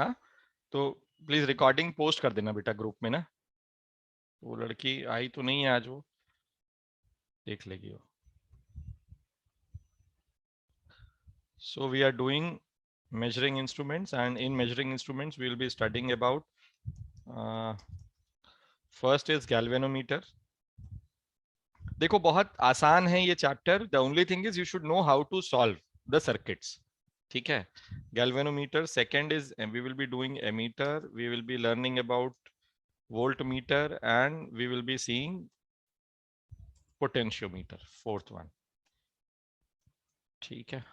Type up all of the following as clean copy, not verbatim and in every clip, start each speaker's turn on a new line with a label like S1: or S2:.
S1: हाँ, तो please recording post कर देना बेटा ग्रुप में ना। वो लड़की आई तो नहीं है आज, वो देख लेगी वो। So we are doing measuring instruments, and in measuring instruments we will be studying about first is galvanometer. देखो बहुत आसान है ये chapter, the only thing is you should know how to solve the circuits, ठीक है। galvanometer, second is we will be doing ammeter, we will be learning about voltmeter, and we will be seeing potentiometer, fourth one, ठीक है।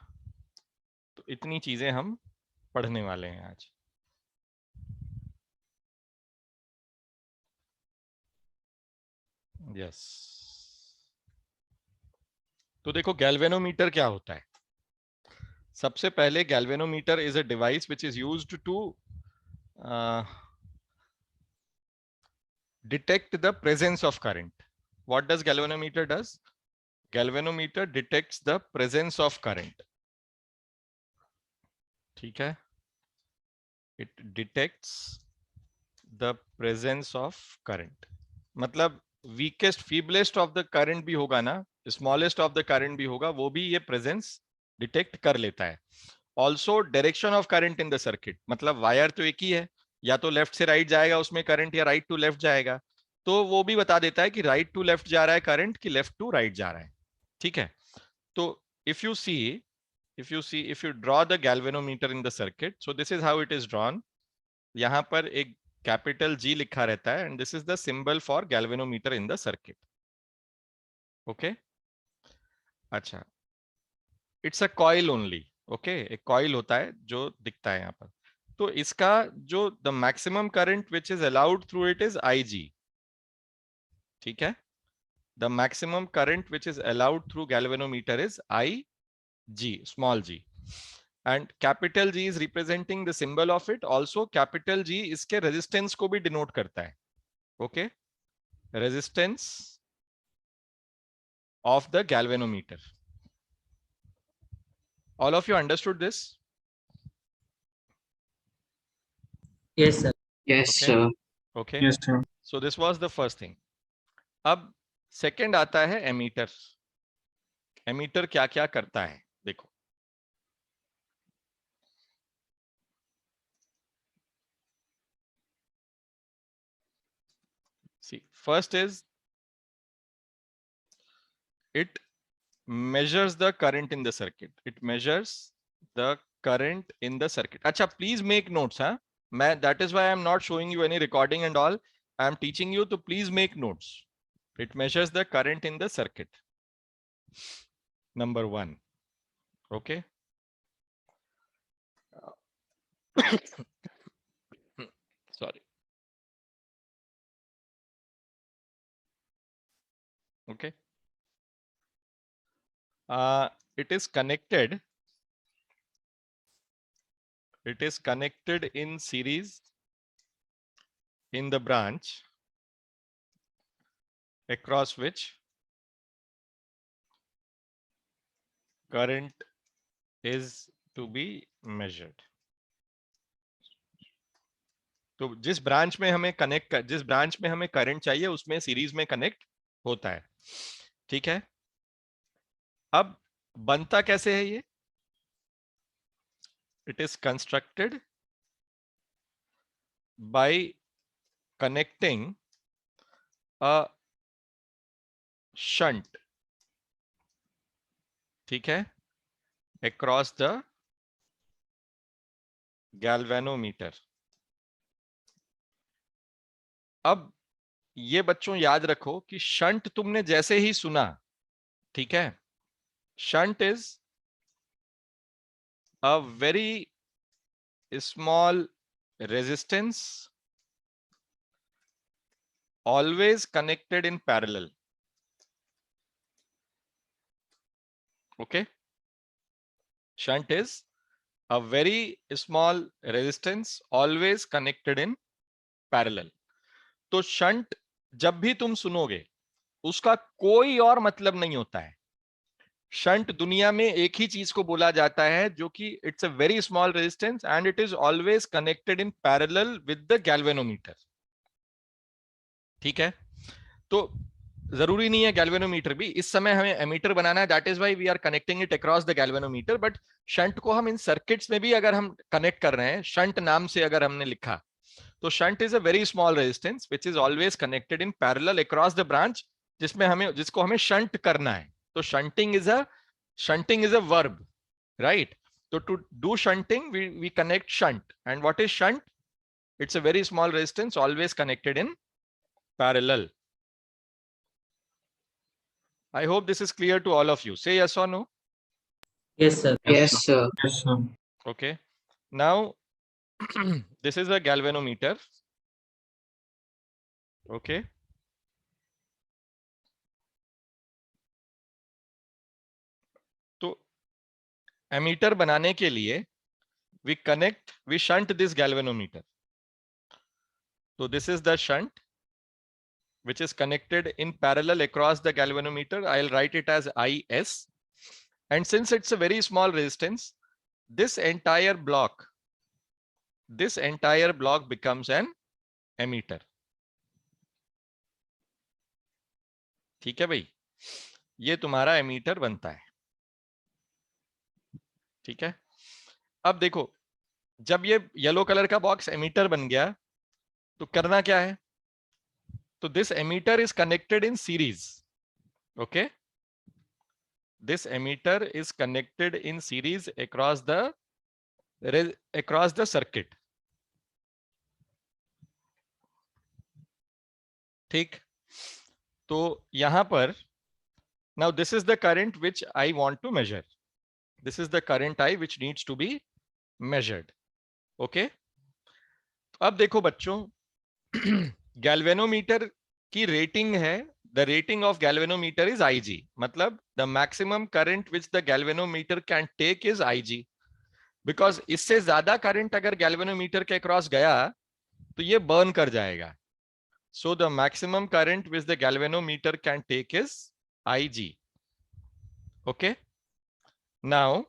S1: तो इतनी चीजें हम पढ़ने वाले हैं आज। यस, तो देखो गैल्वेनोमीटर क्या होता है। सबसे पहले galvanometer is a device which is used to detect the presence of current. What does galvanometer does? Galvanometer detects the presence of current, ठीक है। It detects the presence of current, मतलब weakest feeblest of the current भी होगा ना, smallest of the current भी होगा, वो भी ये presence detect कर लेता है। Also direction of current in the circuit, मतलब वायर तो एक ही है, या तो लेफ्ट से राइट जाएगा उसमें करंट, या राइट टू लेफ्ट जाएगा, तो वो भी बता देता है कि राइट टू लेफ्ट जा रहा है करंट कि लेफ्ट टू राइट जा रहा है, ठीक है। तो if you see if you draw the galvanometer in the circuit, so this is how it is drawn. यहां पर एक कैपिटल G लिखा रहता है, and this is the symbol for galvanometer in the circuit. Okay, अच्छा, it's a coil only, okay, एक coil होता है जो दिखता है यहाँ पर। तो इसका जो the maximum current which is allowed through it is IG, ठीक है। The maximum current which is allowed through galvanometer is IG, small g, and capital G is representing the symbol of it. Also capital G इसके resistance को भी denote करता है, okay, resistance of the galvanometer. All of you understood this?
S2: Yes, sir.
S3: Yes,
S1: Okay,
S3: sir.
S1: okay.
S4: Yes, sir.
S1: So this was the first thing. अब second आता है ammeter. Ammeter क्या क्या करता है देखो। See, first is it measures the current in the circuit. It measures the current in the circuit. अच्छा, please make notes, हाँ। मैं that is why I am not showing you any recording and all. I am teaching you to please make notes. It measures the current in the circuit. Number one, okay. Sorry. Okay. It is connected in series in the branch across which current is to be measured. तो जिस branch में हमें जिस branch में हमें current चाहिए उसमें series में कनेक्ट होता है, ठीक है। अब बनता कैसे है ये? It is constructed by connecting a shunt, ठीक है, across the galvanometer. अब ये बच्चों याद रखो कि शंट तुमने जैसे ही सुना, ठीक है, shunt is a very small resistance always connected in parallel, okay. Shunt is a very small resistance always connected in parallel. तो शंट जब भी तुम सुनोगे उसका कोई और मतलब नहीं होता है, शंट दुनिया में एक ही चीज को बोला जाता है जो कि it's a very small resistance and it is always connected in parallel with the galvanometer. ठीक है, तो जरूरी नहीं है गैल्वेनोमीटर भी, इस समय हमें एमीटर बनाना है, that is why we are connecting it across the galvanometer. But shunt को हम इन सर्किट्स में भी अगर हम कनेक्ट कर रहे हैं, शंट नाम से अगर हमने लिखा, तो shunt is a very small resistance which is always connected in parallel across the branch, जिसको हमें शंट करना है। तो shunting is a verb, right? तो to do shunting we connect shunt, and what is shunt? It's a very small resistance always connected in parallel. I hope this is clear to all of you. Say yes or no.
S2: Yes, sir.
S3: Yes, sir.
S4: Yes, sir.
S1: Okay. Now, this is a galvanometer. Okay. तो ammeter बनाने के लिए we shunt this galvanometer. So this is the shunt which is connected in parallel across the galvanometer. I'll write it as IS. And since it's a very small resistance, this entire block becomes an emitter. ठीक है भाई, ये तुम्हारा ammeter बनता है। ठीक है, अब देखो, जब ये येलो कलर का बॉक्स एमीटर बन गया तो करना क्या है? तो this ammeter is connected in series. Okay, this ammeter is connected in series across the circuit. ठीक, तो यहां पर now this is the current which I want to measure, this is the current I which needs to be measured. Okay, अब देखो बच्चों, galvanometer की rating है, the rating of galvanometer is IG, मतलब the maximum current which the galvanometer can take is IG, because इससे ज्यादा current अगर galvanometer के अक्रॉस गया तो ये बर्न कर जाएगा। So the maximum current which the galvanometer can take is IG. Okay, now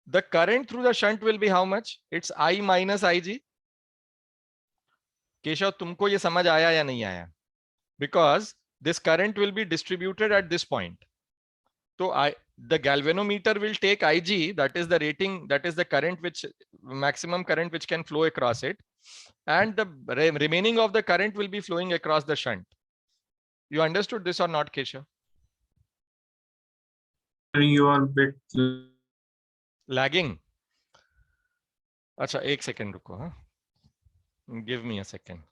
S1: the current through the shunt will be how much? It's I minus IG. Keshav, तुमको ये समझ आया या नहीं आया? Because this current will be distributed at this point. So the galvanometer will take IG, that is the rating, that is the current which maximum current which can flow across it, and the remaining of the current will be flowing across the shunt. You understood this or not, Keshav?
S4: You are bit
S1: Lagging. अच्छा, एक second रुको। हाँ, give me a second,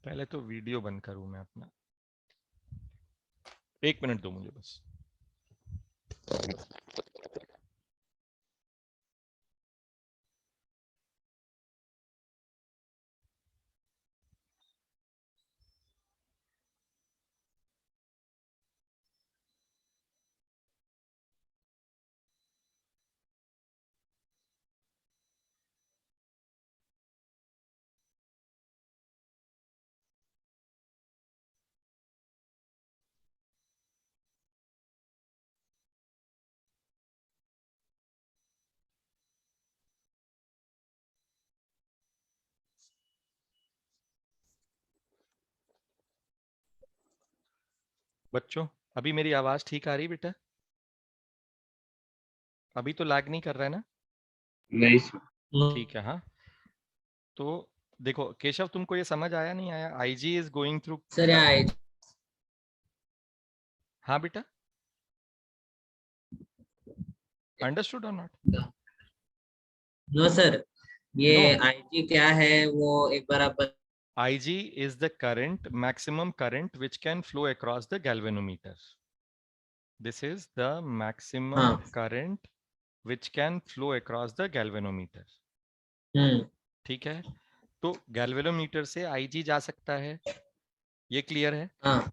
S1: पहले तो video बंद करूं मैं अपना, 1 मिनट दो मुझे बस। बच्चों, अभी मेरी आवाज ठीक आ रही बेटा? अभी तो लैग नहीं कर रहा है ना?
S4: नहीं sir.
S1: ठीक है। हाँ, तो देखो केशव, तुमको ये समझ आया नहीं आया? IG is going through.
S2: Sir यहाँ
S1: हाँ बेटा, understood or not?
S2: No sir, ये
S1: No.
S2: IG क्या है वो एक बार आप
S1: IG is the maximum current which can flow across the galvanometer. This is the maximum
S2: हाँ
S1: current which can flow across the galvanometer. ठीक है, तो गैल्वेनोमीटर से IG जा सकता है, ये क्लियर है?
S2: हाँ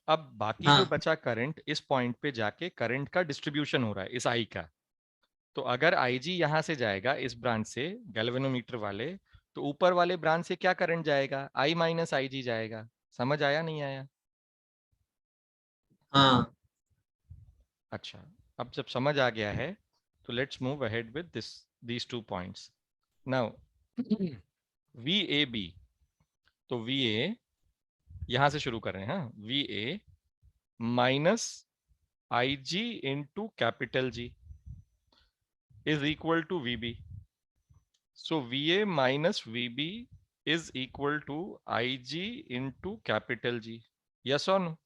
S1: अब बाकी
S2: हाँ
S1: जो बचा करंट इस पॉइंट पे जाके करंट का डिस्ट्रीब्यूशन हो रहा है इस I का। तो अगर IG यहां से जाएगा इस ब्रांच से, गैल्वेनोमीटर वाले, तो ऊपर वाले ब्रांच से क्या करंट जाएगा? I माइनस IG जाएगा। समझ आया नहीं आया?
S2: हाँ
S1: अच्छा, अब जब समझ आ गया है तो let's move ahead with these 2 points. Now VAB, तो VA यहां से शुरू कर रहे हैं. हाँ, VA minus IG into capital G is equal to VB. So VA minus VB is equal to IG into capital G. Yes or no?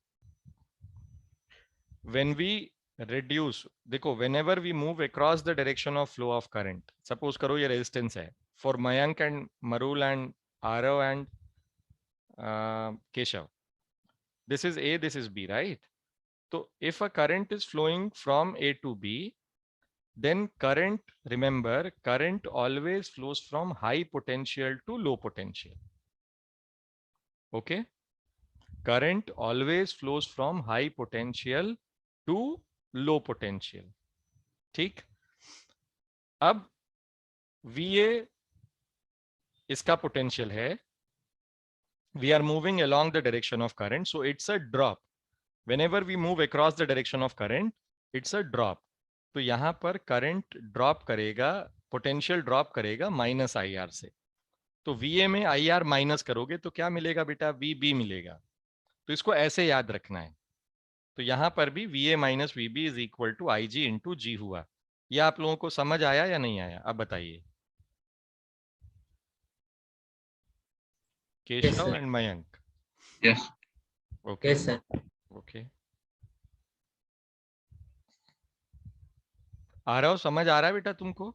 S1: When we reduce, देखो, whenever we move across the direction of flow of current, suppose करो ये resistance है for Mayank and Marul and Arav and Keshav. This is A, this is B, right? So if a current is flowing from A to B, then current, remember, current always flows from high potential to low potential. Okay? Current always flows from high potential to low potential. ठीक? अब VA इसका potential है. We are moving along the direction of current, so it's a drop. Whenever we move across the direction of current, it's a drop. तो यहां पर current drop करेगा, potential drop करेगा minus IR से. तो VA में IR minus करोगे तो क्या मिलेगा बेटा? VB मिलेगा. तो इसको ऐसे याद रखना है. तो यहां पर भी VA minus VB is equal to IG into G हुआ. यह आप लोगों को समझ आया या नहीं आया? अब बताइए.
S2: yes
S1: Keshav
S2: sir,
S1: and Mayank.
S4: Yes.
S1: Okay.
S2: yes sir.
S1: Okay. आ रहा हो? समझ आ रहा है बेटा तुमको?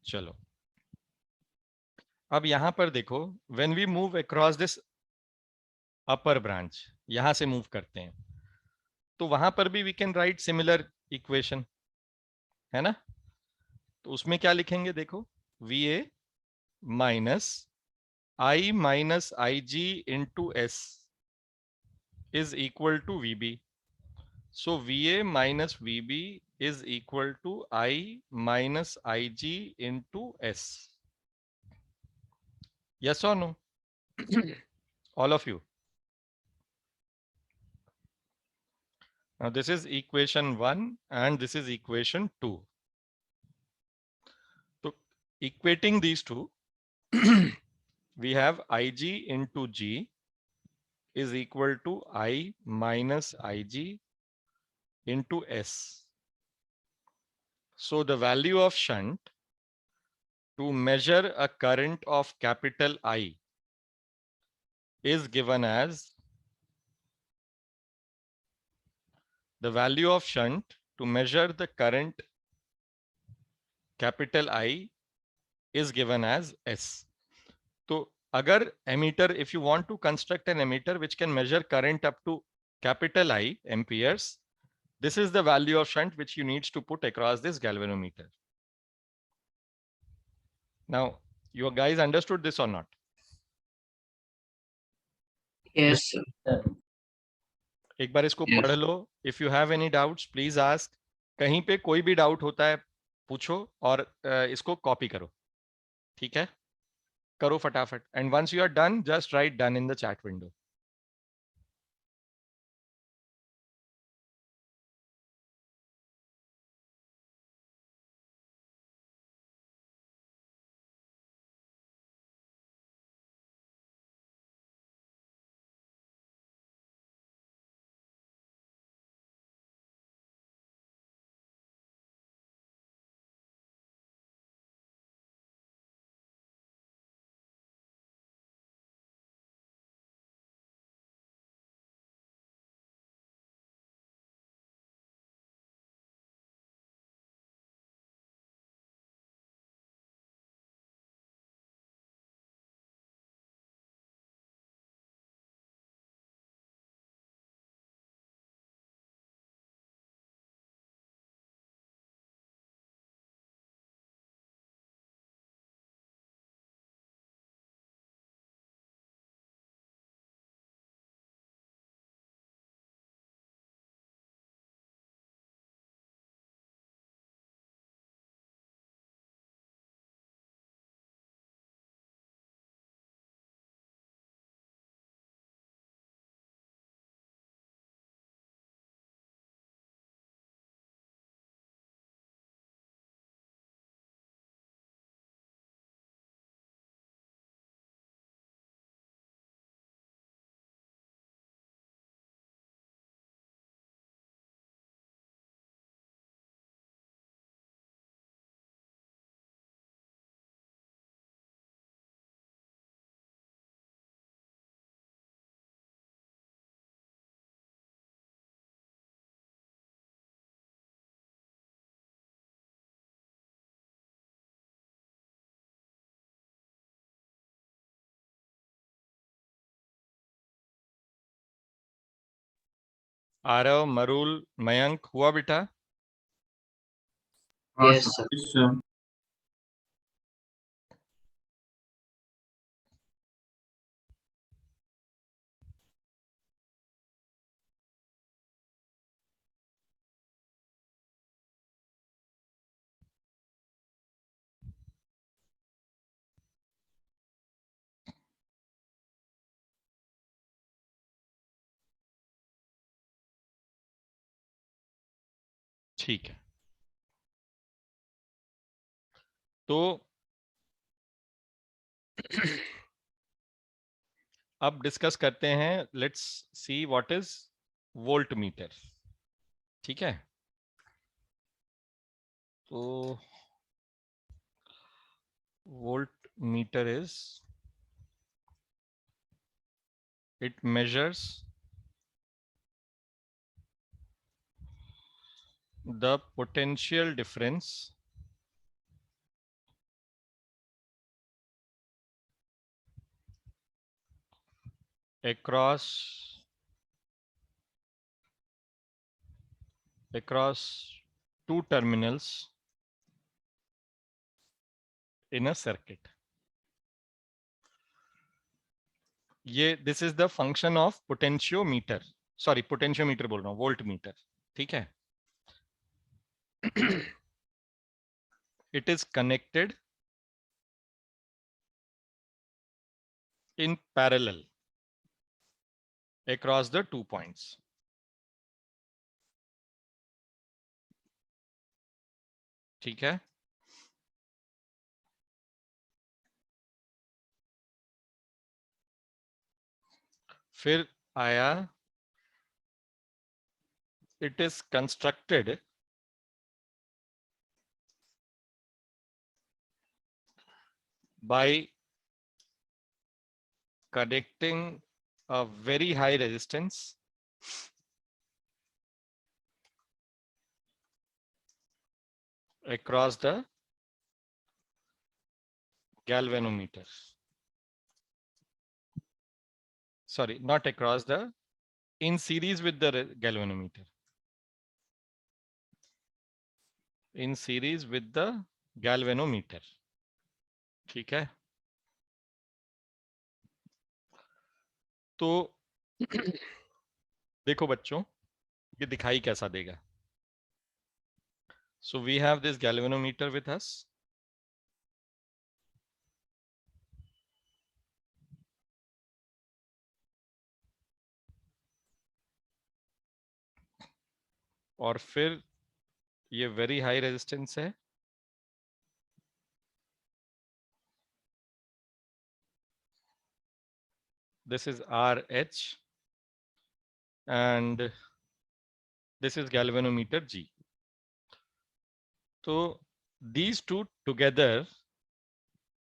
S1: चलो, अब यहां पर देखो, when we move across this upper branch, यहां से मूव करते हैं, तो वहां पर भी we can write similar equation, है ना? तो उसमें क्या लिखेंगे? देखो, VA minus I minus IG into S is equal to VB. So VA minus VB is equal to I minus IG into S. Yes or no? All of you. Now this is equation 1 and this is equation 2. So equating these two, we have IG into G is equal to I minus IG into S. So the value of shunt to measure a current of capital I is given as the value of shunt to measure the current capital I is given as S. So agar emitter, if you want to construct an emitter which can measure current up to capital I amperes, this is the value of shunt which you need to put across this galvanometer. Now, you guys understood this or not?
S4: Yes, sir.
S2: Sir.
S1: एक बार इसको
S4: Yes.
S1: पढ़ लो. If you have any doubts, please ask. कहीं पे कोई भी doubt होता है पूछो और इसको कॉपी करो. ठीक है? करो फटाफट. And once you are done, just write done in the chat window. Aarav, Marul, Mayank, हुआ बेटा?
S4: Yes,
S2: Yes,
S4: sir.
S2: sir.
S4: Yes, sir.
S1: ठीक है, तो अब डिस्कस करते हैं, let's see what is volt meter. ठीक है, तो volt meter is, it measures the potential difference across two terminals in a circuit. ये this is the function of potentiometer, sorry potentiometer बोल रहा हूं, वोल्ट मीटर। ठीक है, it is connected in parallel across the 2 points. ठीक है, फिर आया it is constructed by connecting a very high resistance across the galvanometer. Sorry, not across the, in series with the galvanometer. In series with the galvanometer. ठीक है, तो देखो बच्चों, ये दिखाई कैसा देगा। So we have this galvanometer with us. और फिर ये वेरी हाई रेजिस्टेंस है, this is RH and this is galvanometer G. So these two together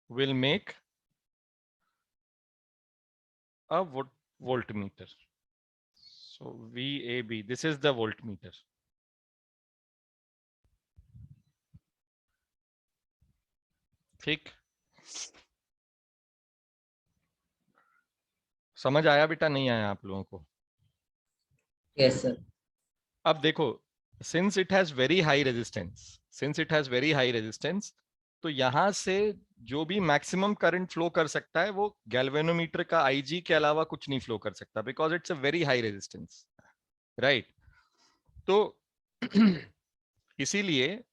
S1: will make a voltmeter. So VAB, this is the voltmeter. ठीक, समझ आया बेटा, नहीं आया आप लोगों को?
S2: Yes, sir.
S1: अब देखो, since it has very high resistance, तो यहां से जो भी मैक्सिमम करंट फ्लो कर सकता है वो गैल्वेनोमीटर का आईजी के अलावा कुछ नहीं फ्लो कर सकता, because it's a very high resistance, right? तो इसीलिए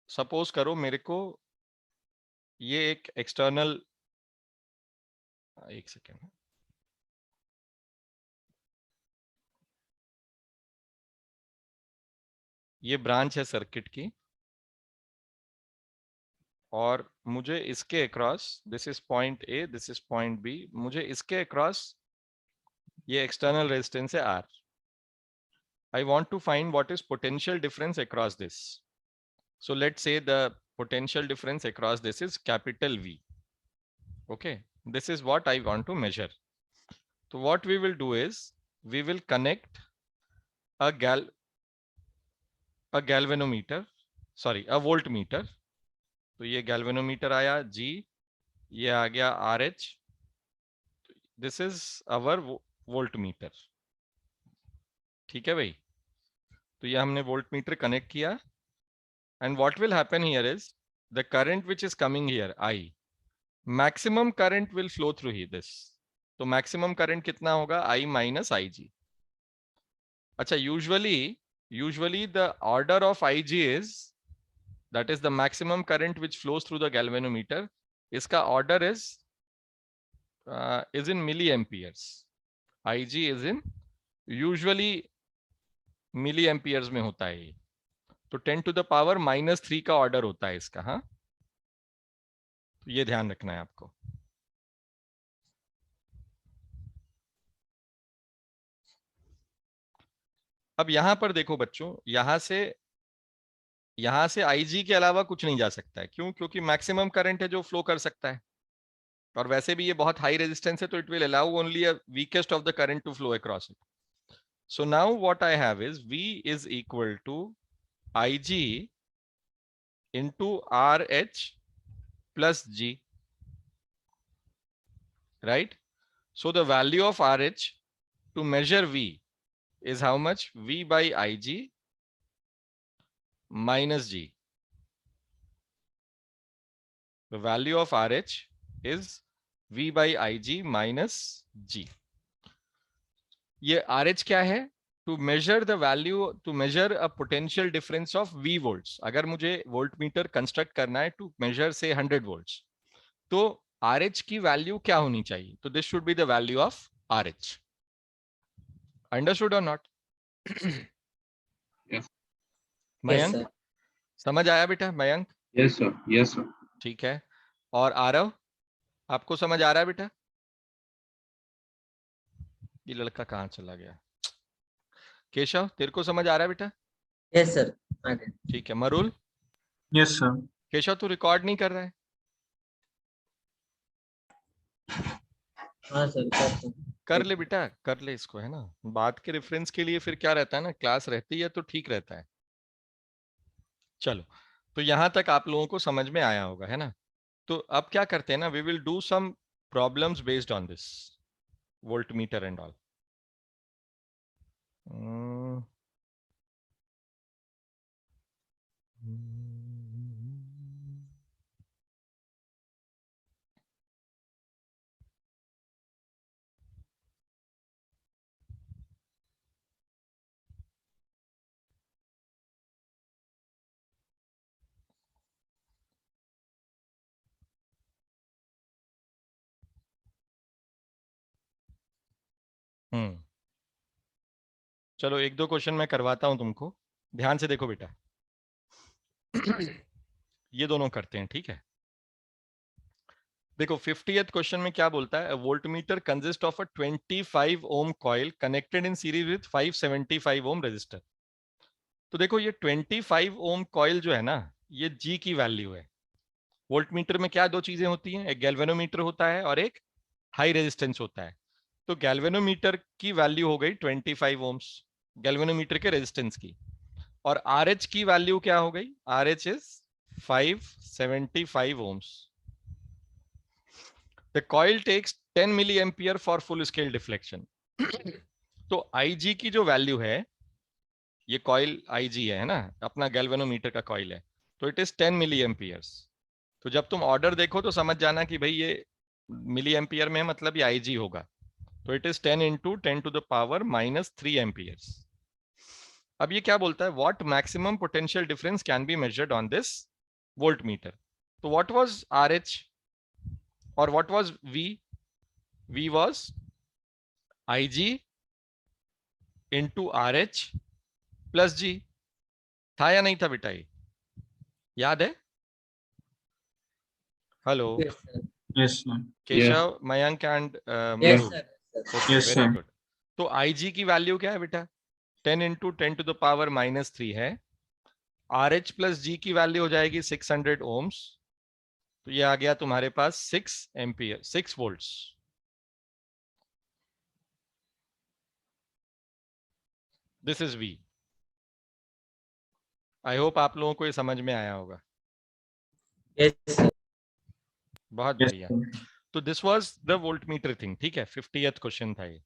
S1: सपोज करो मेरे को ये एक एक्सटर्नल, एक सेकेंड, ये ब्रांच है सर्किट की, और मुझे इसके across, this is point A, this is point B, मुझे इसके अक्रॉस ये एक्सटर्नल रेजिस्टेंस है R. I want to find what is potential difference across this. So let's say the potential difference across this is capital V. Okay, this is what I want to measure. So what we will do is we will connect a galvanometer, sorry, a voltmeter. तो ये galvanometer आया G, ये आ गया RH. This is our voltmeter. ठीक है भाई, तो ये हमने वोल्ट मीटर कनेक्ट किया and what will happen here is the current which is coming here I, maximum current will flow through he this. तो मैक्सिमम करंट कितना होगा, I माइनस आई जी। अच्छा, usually the order of IG is, that is the maximum current which flows through the galvanometer, इसका order is in milliamperes, IG is in usually milliamperes में होता है ये, तो 10 to the power -3 का ऑर्डर होता है इसका। हाँ, तो ये ध्यान रखना है आपको। अब यहां पर देखो बच्चों, यहां से IG के अलावा कुछ नहीं जा सकता है। क्यों? क्योंकि मैक्सिमम करंट है जो फ्लो कर सकता है, और वैसे भी ये बहुत हाई रेजिस्टेंस है, तो it will allow only a weakest of the current to flow across it. So now what I have is V is equal to IG into RH plus G, right? So the value of RH to measure V is how much? V by IG minus G. The value of RH is V by IG minus G. ये RH क्या है? To measure the value, to measure a potential difference of V volts. अगर मुझे volt meter construct करना है to measure say 100 volts, तो RH की value क्या होनी चाहिए? तो this should be the value of RH। Understood or not?
S4: Yes.
S1: Mayank,
S2: sir.
S1: समझ आया बेटा? Mayank,
S4: Yes, sir. Yes, sir.
S1: ठीक है। और आरव, आपको समझ आ रहा है बेटा? ये लड़का कहाँ चला गया? केशव, तेरे को समझ आ रहा है बेटा?
S2: Yes, sir. Okay.
S1: ठीक है। Marul,
S3: Yes, sir.
S1: केशव तू रिकॉर्ड नहीं कर रहा है?
S2: हाँ सर, करता हूँ।
S1: कर ले बेटा, कर ले इसको, है ना। बात के रेफरेंस के लिए फिर क्या रहता है ना, क्लास रहती है तो ठीक रहता है। चलो, तो यहां तक आप लोगों को समझ में आया होगा, है ना। तो अब क्या करते हैं ना, we will do some problems based on this voltmeter and all. चलो, एक दो क्वेश्चन मैं करवाता हूं तुमको, ध्यान से देखो बेटा। ये दोनों करते हैं, ठीक है। देखो 50th क्वेश्चन में क्या बोलता है, voltmeter consist of a 25 ohm coil connected in series with 575 ohm resistor. तो देखो ये 25 ओम कॉइल जो है ना, ये G की वैल्यू है। वोल्टमीटर में क्या दो चीजें होती हैं, एक गैल्वेनोमीटर होता है और एक हाई रेजिस्टेंस होता है। तो गैल्वेनोमीटर की वैल्यू हो गई 25 ओम्स, गैल्वेनोमीटर के रेजिस्टेंस की। और RH की वैल्यू क्या हो गई, RH is 575 ohms. The coil takes 10 milliampere for full scale deflection. तो IG की जो वैल्यू है, ये कॉइल IG है ना, अपना गैल्वेनोमीटर का कॉइल है, तो इट इज 10 milliamperes. तो जब तुम ऑर्डर देखो तो समझ जाना कि भाई ये मिली एम्पियर में मतलब ये IG होगा। तो it is 10 into 10 to the power -3 amperes. अब ये क्या बोलता है, what maximum potential difference can be measured on this volt meter. तो व्हाट वाज RH और what was V? V was IG into RH plus G। था या नहीं था बेटा? ये याद है? Hello
S2: Yes, sir.
S3: Yes, sir.
S1: Keshav, Mayank and
S2: Yes,
S1: Marul.
S2: sir.
S1: Okay,
S3: Yes,
S1: very
S3: sir.
S1: Good. तो IG की वैल्यू क्या है बेटा? 10 into 10 to the power -3 है। RH प्लस G की वैल्यू हो जाएगी 600 ohms। तो ये आ गया तुम्हारे पास 6 ampere, 6 volts. This is V। I hope आप लोगों को ये समझ में आया होगा।
S2: Yes, sir.
S1: बहुत
S3: Yes,
S1: बढ़िया।
S3: sir.
S1: तो this was the voltmeter thing, ठीक है। 50th क्वेश्चन था ये।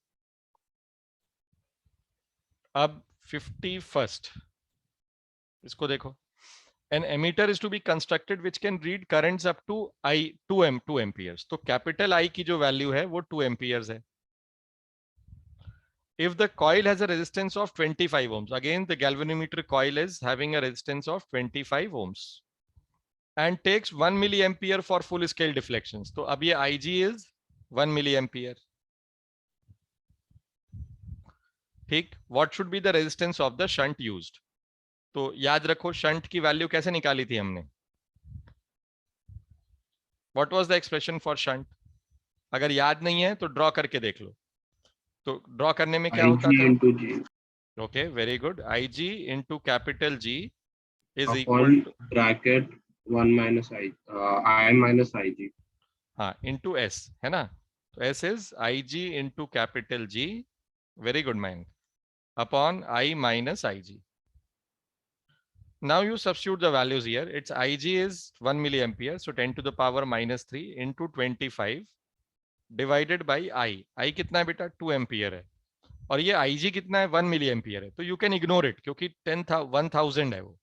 S1: अब 51st इसको देखो, an emitter is to be constructed which can read currents up to 2 amperes. तो कैपिटल I की जो वैल्यू है वो 2 amperes है. If the coil has a resistance of 25 ohms, again the galvanometer coil is having a resistance of 25 ohms and takes 1 milliampere for full scale deflections. तो अब ये Ig is 1 milliampere. ठीक. What should be the resistance of the shunt used? तो याद रखो shunt की value कैसे निकाली थी हमने. What was the expression for shunt? अगर याद नहीं है तो ड्रॉ करके देख लो. तो ड्रॉ करने में क्या होता
S4: IG
S1: था?
S4: into G
S1: okay, very good. Ig into capital G is equal
S4: upon
S1: to
S4: bracket 1 minus I minus IG.
S1: हाँ into S है ना. तो S is Ig into capital G, very good man, upon I minus Ig. Now you substitute the values here. Its Ig is 1 milliampere, so 10 to the power minus 3 into 25 divided by I. I कितना है बेटा? 2 ampere है. और ये Ig कितना है? 1 milli ampere है. तो यू कैन इग्नोर इट क्योंकि 1000 है वो,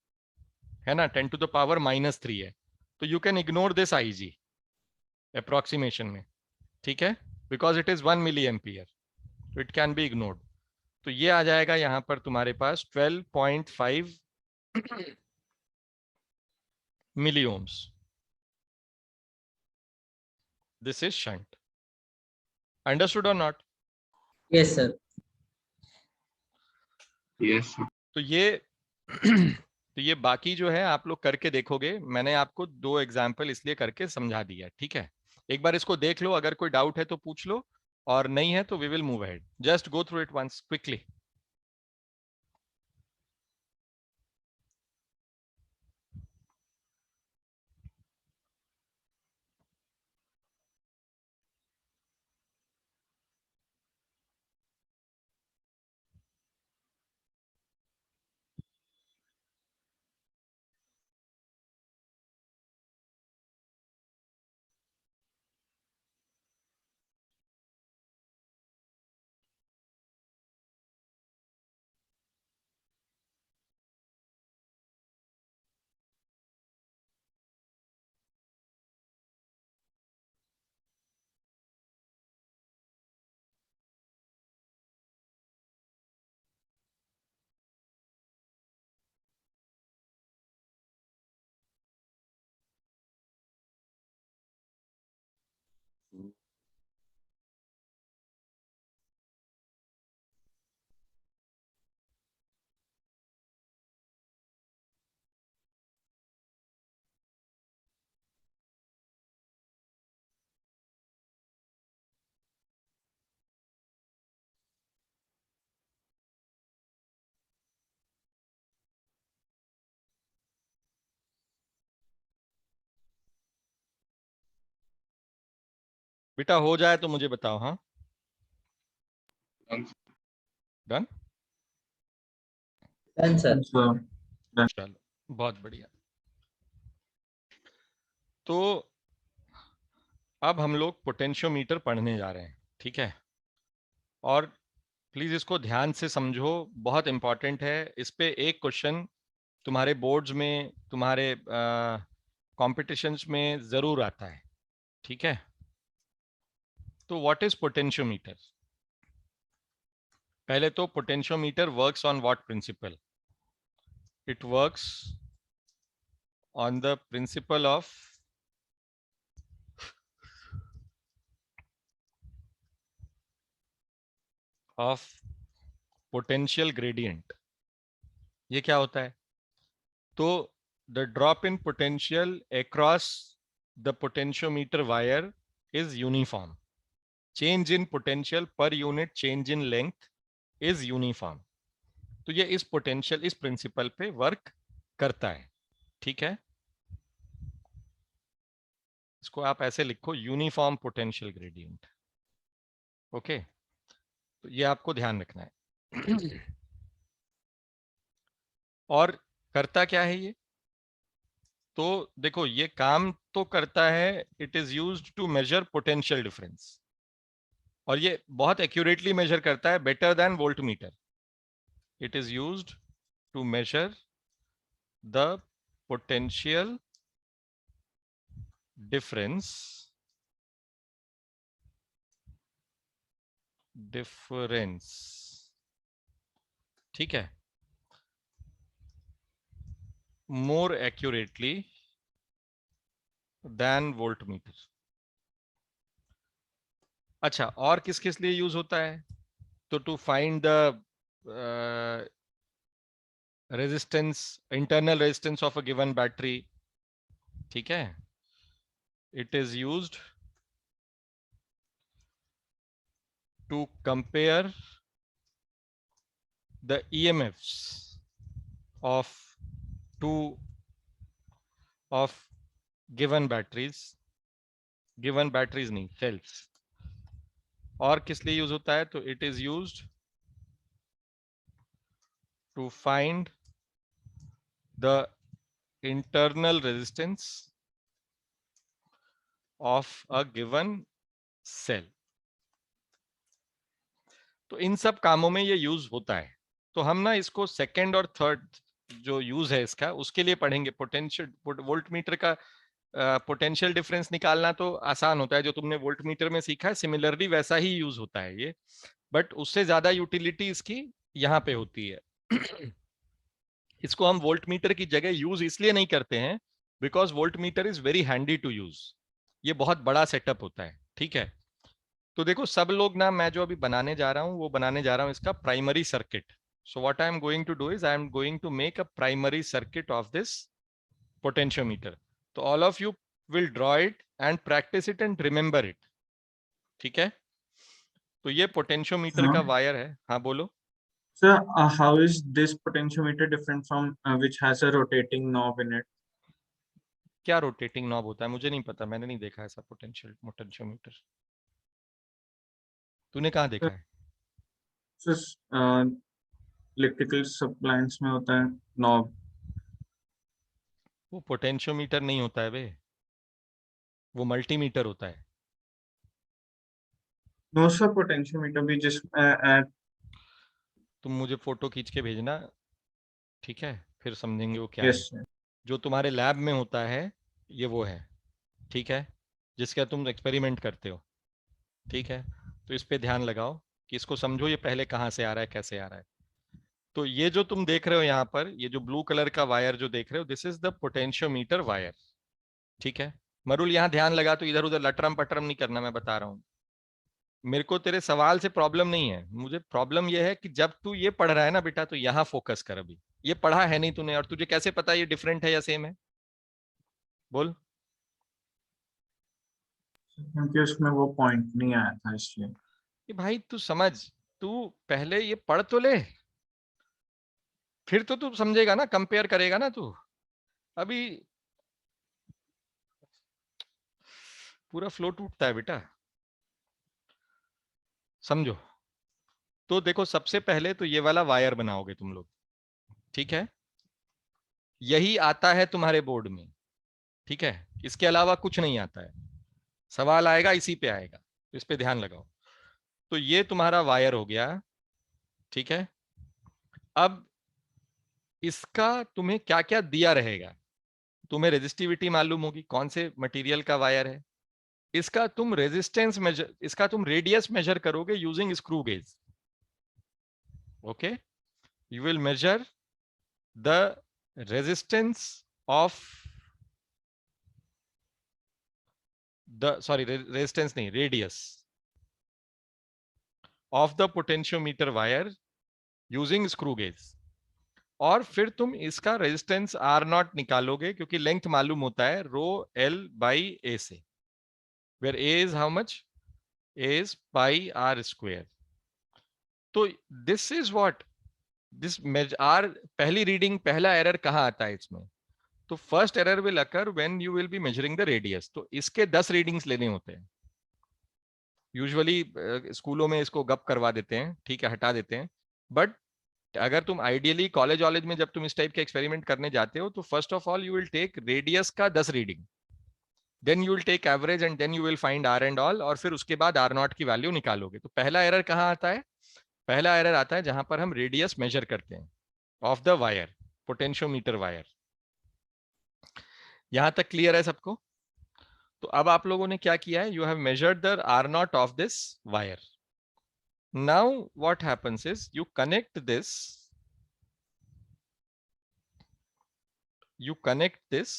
S1: है ना. 10 टू द पावर माइनस 3 है. तो you can ignore this Ig approximation में. ठीक है, because it is 1 milli ampere, तो इट कैन बी इग्नोर्ड. तो ये आ जाएगा यहां पर तुम्हारे पास 12.5 milli ohms. This is shunt. Understood or not?
S2: Yes, sir.
S4: Yes, sir.
S1: तो ये बाकी जो है आप लोग करके देखोगे. मैंने आपको 2 एग्जाम्पल इसलिए करके समझा दिया. ठीक है, एक बार इसको देख लो. अगर कोई डाउट है तो पूछ लो, और नहीं है तो we will move ahead. Just go through it once quickly. बेटा हो जाए तो मुझे बताओ. हाँ,
S4: Done.
S1: Done.
S2: Done, sir.
S3: So,
S1: चलो, बहुत बढ़िया. तो अब हम लोग पोटेंशियोमीटर पढ़ने जा रहे हैं. ठीक है, और प्लीज इसको ध्यान से समझो, बहुत इंपॉर्टेंट है. इस पे एक क्वेश्चन तुम्हारे बोर्ड्स में, तुम्हारे कॉम्पिटिशन्स में जरूर आता है. ठीक है, तो व्हाट इज पोटेंशियोमीटर? पहले तो potentiometer works on what principle? It works on the principle of potential gradient. ये क्या होता है? तो the drop in potential across the potentiometer wire is uniform. Change in potential per unit change in length is uniform. तो ये इस potential, इस principal पे वर्क करता है. ठीक है, इसको आप ऐसे लिखो, यूनिफॉर्म पोटेंशियल ग्रेडियंट. ओके, तो ये आपको ध्यान रखना है. और करता क्या है ये? तो देखो, ये काम तो करता है, it is used to measure potential difference, और ये बहुत एक्यूरेटली मेजर करता है, better than voltmeter. it is used to measure the potential difference ठीक है, more accurately than voltmeter. अच्छा, और किस किस लिए यूज होता है? तो to find the resistance, internal resistance of a given battery, ठीक है, it is used to compare the EMFs of two of given batteries नहीं, cells. और किस लिए यूज होता है? तो it is used to find the internal resistance of a given cell. तो इन सब कामों में ये यूज होता है। तो हम ना इसको सेकंड और थर्ड जो यूज है इसका, उसके लिए पढ़ेंगे। पोटेंशियल वोल्टमीटर का पोटेंशियल डिफरेंस निकालना तो आसान होता है, जो तुमने वोल्टमीटर में सीखा है, सिमिलरली वैसा ही यूज होता है ये, बट उससे ज्यादा यूटिलिटी इसकी यहाँ पे होती है। इसको हम वोल्टमीटर की जगह यूज इसलिए नहीं करते हैं because voltmeter is very handy to use, ये बहुत बड़ा सेटअप होता है, ठीक है। तो देखो सब लोग ना, मैं जो अभी बनाने जा रहा हूँ वो बनाने जा रहा हूँ इसका primary circuit. So what I am going to do is I am going to make a primary circuit of this potentiometer. तो all of you will draw it and practice it and remember it, ठीक है। तो ये potentiometer का wire है। हाँ बोलो।
S3: Sir, how is this potentiometer different from which has a rotating knob in it?
S1: क्या रोटेटिंग नॉब होता है? मुझे नहीं पता, मैंने नहीं देखा ऐसा पोटेंशियोमीटर। तूने कहाँ देखा है?
S3: So, electrical appliance में होता है knob.
S1: वो पोटेंशियोमीटर नहीं होता है बे, वो मल्टीमीटर होता है।
S3: No sir, potentiometer भी जिस
S1: तुम मुझे फोटो खींच के भेजना, ठीक है, फिर समझेंगे वो क्या है।
S3: yes sir.
S1: जो तुम्हारे लैब में होता है ये वो है, ठीक है, जिसका तुम एक्सपेरिमेंट करते हो, ठीक है। तो इस पे ध्यान लगाओ कि इसको समझो, ये पहले कहाँ से आ रहा है, कैसे आ रहा है। तो ये जो तुम देख रहे हो यहाँ पर, ये जो ब्लू कलर का वायर जो देख रहे हो, this is the potentiometer wire, ठीक है। मरुल यहाँ ध्यान लगा, तो इधर उधर लटरम पटरम नहीं करना, मैं बता रहा हूँ। मेरे को तेरे सवाल से प्रॉब्लम नहीं है, मुझे प्रॉब्लम ये है कि जब तू ये पढ़ रहा है ना बेटा, तो यहाँ फोकस कर। अभी ये पढ़ा है नहीं तूने, और तुझे कैसे पता ये डिफरेंट है या सेम है? बोल।
S3: क्योंकि उसमें वो पॉइंट नहीं आया था इसलिए।
S1: ये भाई तू समझ, तू पहले ये पढ़ तो ले, फिर तो तू समझेगा ना, कंपेयर करेगा ना तू। अभी पूरा फ्लो टूटता है बेटा, समझो। तो देखो सबसे पहले तो ये वाला वायर बनाओगे तुम लोग, ठीक है। यही आता है तुम्हारे बोर्ड में, ठीक है, इसके अलावा कुछ नहीं आता है। सवाल आएगा इसी पे आएगा, तो इस पे ध्यान लगाओ। तो ये तुम्हारा वायर हो गया, ठीक है। अब इसका तुम्हें क्या क्या दिया रहेगा, तुम्हें रेजिस्टिविटी मालूम होगी, कौन से मटेरियल का वायर है। इसका तुम रेजिस्टेंस मेजर, इसका तुम रेडियस मेजर करोगे using screw gauge, okay. You will measure the resistance of the, sorry resistance नहीं, radius of the potentiometer wire using screw gauge. और फिर तुम इसका रेजिस्टेंस आर नॉट निकालोगे, क्योंकि लेंथ मालूम होता है रो एल बाई ए से, where A is how much, A is pi r square. तो this is what this r, पहली रीडिंग, पहला एरर कहाँ आता है इसमें? तो first error will occur when you will be measuring the radius. तो इसके 10 रीडिंग्स लेने होते हैं। यूजुअली स्कूलों में इसको गप करवा देते हैं, ठीक है, हटा देते हैं। बट अगर तुम आइडियली कॉलेज वॉलेज में जब तुम इस टाइप के एक्सपेरिमेंट करने जाते हो, तो first of all you will take radius का 10 reading, then you will take average and then you will find R and all, और फिर उसके बाद आर नॉट की वैल्यू निकालोगे। तो पहला एरर कहाँ आता है? पहला एरर आता है जहां पर हम रेडियस मेजर करते हैं of the wire, potentiometer wire. यहां तक क्लियर है सबको? तो अब आप लोगों ने क्या किया है, you have measured the R naught of this wire. Now what happens is you connect this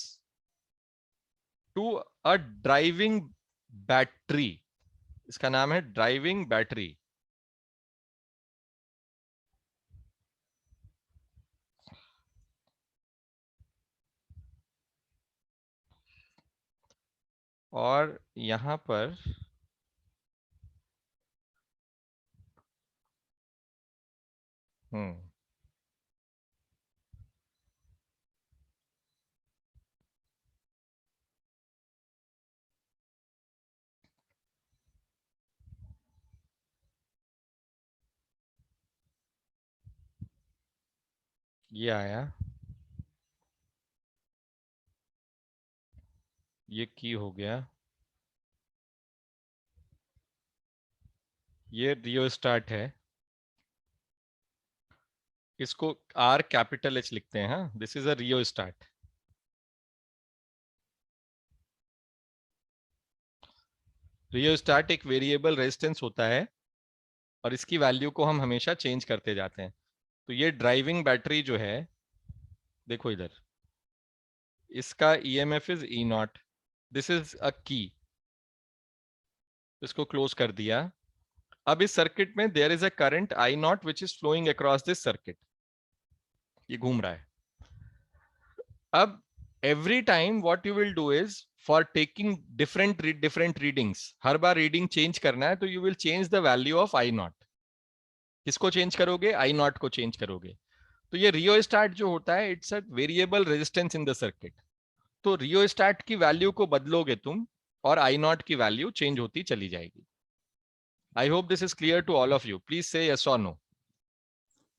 S1: to a driving battery. इसका नाम है ड्राइविंग बैटरी। और यहां पर हम्म ये आया, ये की हो गया, ये रियो स्टार्ट है, इसको आर कैपिटल एच लिखते हैं। हाँ, this is a Rio start. Rio start एक वेरिएबल रेजिस्टेंस होता है और इसकी वैल्यू को हम हमेशा चेंज करते जाते हैं। तो ये ड्राइविंग बैटरी जो है, देखो इधर, इसका EMF is E naught, this is a key, इसको क्लोज कर दिया। अब इस सर्किट में there is a current I naught which is flowing across this circuit, ये घूम रहा है। अब every time what you will do is for taking different readings, हर बार रीडिंग चेंज करना है तो you will change the value of I naught. किसको चेंज करोगे? आई नॉट को चेंज करोगे। तो ये रियो स्टार्ट जो होता है, it's a variable resistance in the circuit. तो रियो स्टार्ट की वैल्यू को बदलोगे तुम और आई नॉट की वैल्यू चेंज होती चली जाएगी। I hope this is clear to all of you, please say yes और no.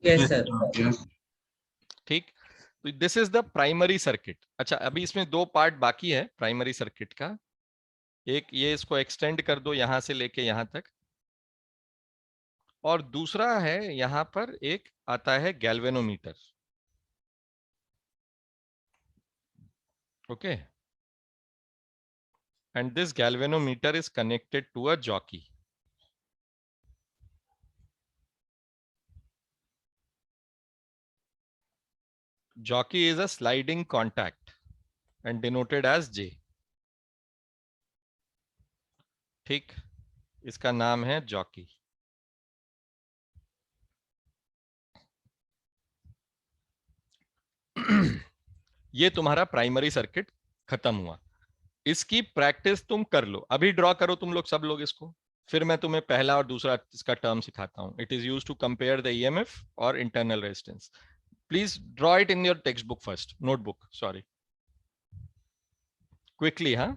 S2: Yes,
S3: Yes,
S2: sir.
S3: sir.
S4: Yes.
S1: ठीक, तो this is the primary circuit. अच्छा, अभी इसमें दो पार्ट बाकी है प्राइमरी सर्किट का। एक ये, इसको एक्सटेंड कर दो यहां से लेके यहां तक, और दूसरा है यहां पर एक आता है galvanometer. Okay, and this galvanometer is connected to a jockey. Jockey is a sliding contact and denoted as J। ठीक, इसका नाम है जॉकी। ये तुम्हारा प्राइमरी सर्किट खत्म हुआ। इसकी प्रैक्टिस तुम कर लो, अभी ड्रॉ करो तुम लोग सब लोग इसको, फिर मैं तुम्हें पहला और दूसरा इसका टर्म सिखाता हूं। It is use to compare the EMF और internal resistance. Please draw it in your text book first, notebook, sorry, quickly. हाँ,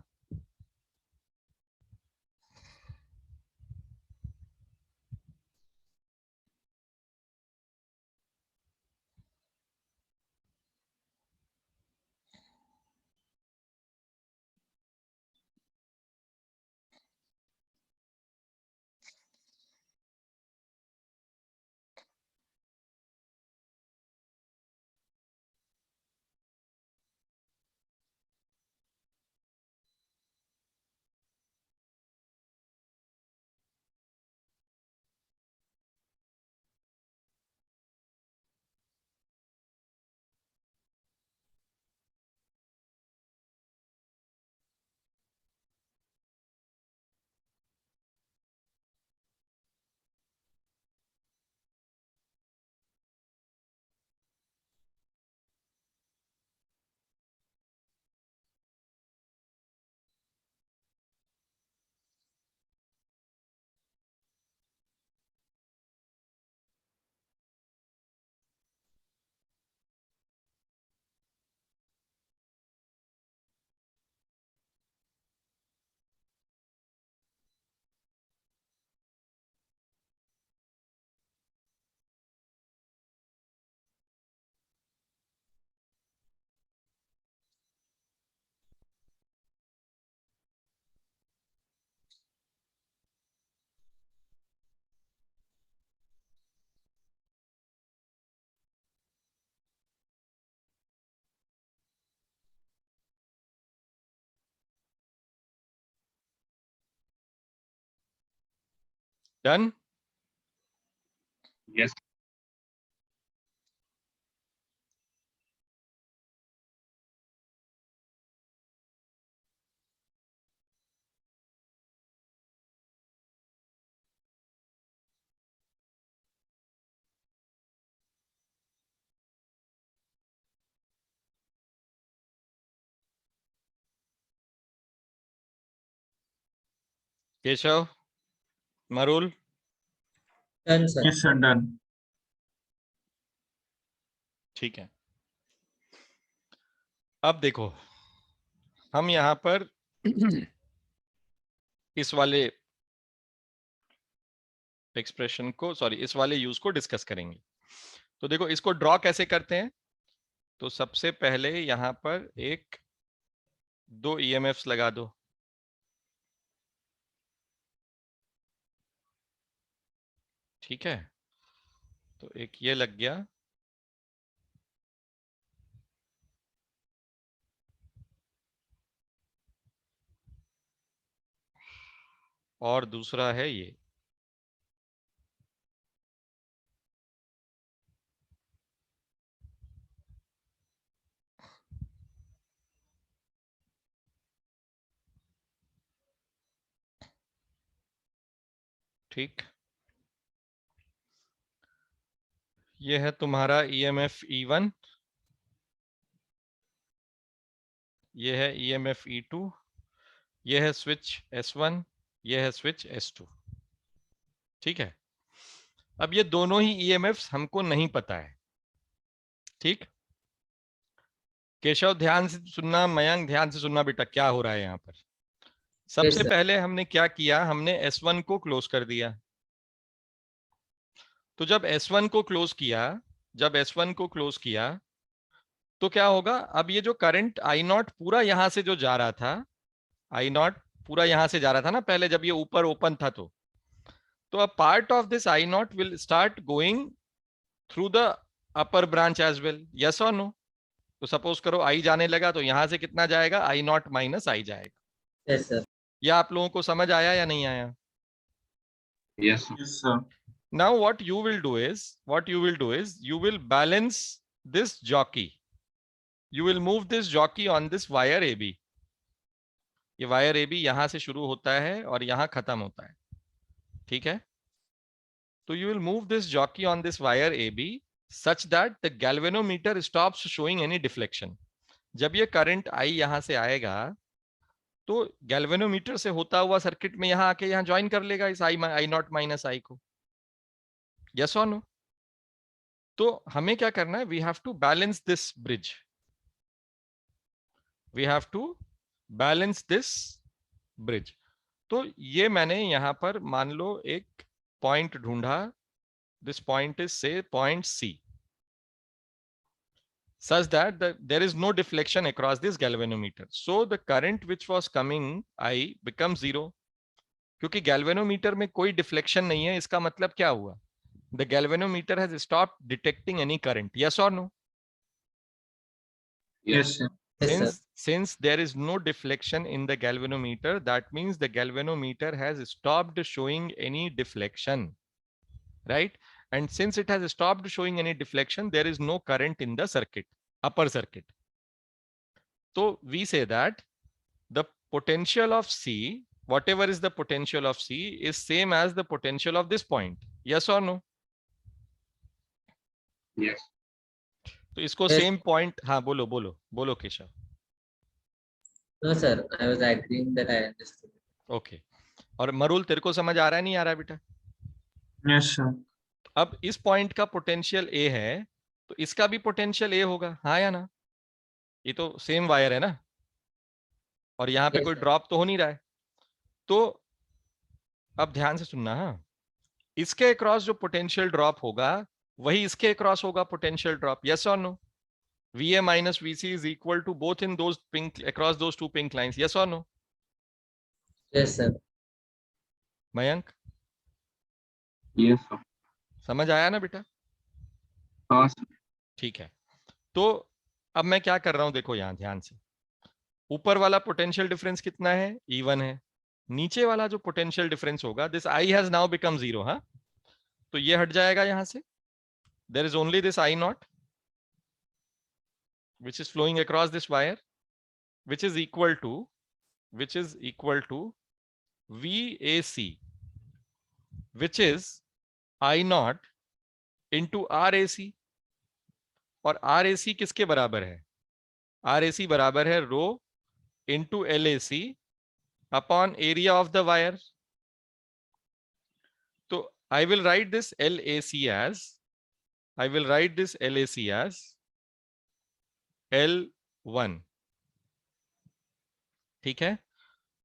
S1: done?
S4: Yes.
S1: Keshav, Marul,
S2: Done, sir.
S3: Yes, sir, done.
S1: ठीक है। अब देखो, हम यहां पर इस वाले एक्सप्रेशन को, सॉरी, इस वाले यूज को डिस्कस करेंगे। तो देखो, इसको ड्रॉ कैसे करते हैं। तो सबसे पहले यहां पर एक 2 EMFs लगा दो। ठीक है, तो एक ये लग गया, और दूसरा है ये। ठीक, ये है तुम्हारा EMF E1, ये है EMF E2, ये है स्विच S1, ये है स्विच S2। ठीक है, अब ये दोनों ही EMFs हमको नहीं पता है। ठीक, केशव ध्यान से सुनना, मयंक ध्यान से सुनना बेटा, क्या हो रहा है यहाँ पर। सबसे
S2: sir.
S1: पहले हमने क्या किया, हमने S1 को क्लोज कर दिया। तो जब S1 को क्लोज किया, जब S1 को क्लोज किया, तो क्या होगा, अब ये जो करंट I0 पूरा यहां से जो जा रहा था, I0 पूरा यहां से जा रहा था ना पहले, जब ये ऊपर ओपन था, तो a part of this I0 will start going through the upper branch as well, yes or no? तो सपोज करो I जाने लगा, तो यहां से कितना जाएगा, I0 माइनस I जाएगा।
S2: Yes, sir.
S1: ये आप लोगों को समझ आया या नहीं आया?
S4: Yes. Sir.
S3: Yes, sir.
S1: Now what you will do is you will balance this jockey. You will move this jockey on this wire AB. ये वायर AB यहां से शुरू होता है और यहां खत्म होता है। ठीक है, तो you will move this jockey on this wire AB such that the galvanometer stops showing any deflection. जब ये करंट I यहां से आएगा, तो गैल्वेनोमीटर से होता हुआ सर्किट में यहां आके यहां ज्वाइन कर लेगा इस I0 माइनस I को। यस और नो? तो हमें क्या करना है, we have to balance this bridge, we have to balance this bridge. तो ये मैंने यहां पर मान लो एक पॉइंट ढूंढा, दिस पॉइंट इज से point C, such that there is no deflection across this galvanometer, so the current which was coming I becomes 0। क्योंकि galvanometer में कोई deflection नहीं है, इसका मतलब क्या हुआ, the galvanometer has stopped detecting any current, yes or no?
S3: Yes, sir.
S2: Yes, sir.
S1: Since there is no deflection in the galvanometer, that means the galvanometer has stopped showing any deflection, right? And since it has stopped showing any deflection, there is no current in the circuit, upper circuit. So we say that the potential of C, whatever is the potential of C, is same as the potential of this point, yes or no?
S4: Yes.
S1: तो इसको
S2: Yes.
S1: Same point, हाँ बोलो बोलो बोलो Keshav.
S2: No, sir. I was agreeing that I understood.
S1: Okay, और मरुल तेरे को समझ आ रहा है नहीं आ रहा है बेटा?
S3: Yes, sir.
S1: अब इस पॉइंट का पोटेंशियल A है, तो इसका भी पोटेंशियल A होगा, हाँ या ना? ये तो सेम वायर है ना, और यहाँ पे
S2: Yes,
S1: कोई
S2: sir.
S1: ड्रॉप तो हो नहीं रहा है। तो अब ध्यान से सुनना, हाँ, इसके अक्रॉस जो पोटेंशियल ड्रॉप होगा वही इसके अक्रॉस होगा पोटेंशियल ड्रॉप, यस और no? VA minus VC is equal to both in those pink, across those two pink lines, yes or no?
S2: Yes, sir.
S1: Mayank,
S4: Yes. Sir.
S1: समझ आया ना बेटा?
S4: हाँ sir.
S1: ठीक है, तो अब मैं क्या कर रहा हूं, देखो यहां ध्यान से, ऊपर वाला पोटेंशियल डिफरेंस कितना है, E1 है, नीचे वाला जो पोटेंशियल डिफरेंस होगा, this I has now become 0, हाँ, तो ये हट जाएगा यहां से. There is only this I naught which is flowing across this wire, which is equal to VAC, which is I naught into RAC. और RAC किसके बराबर है? RAC बराबर है रो into LAC upon area of the wire. तो I will write this LAC as L1. ठीक है,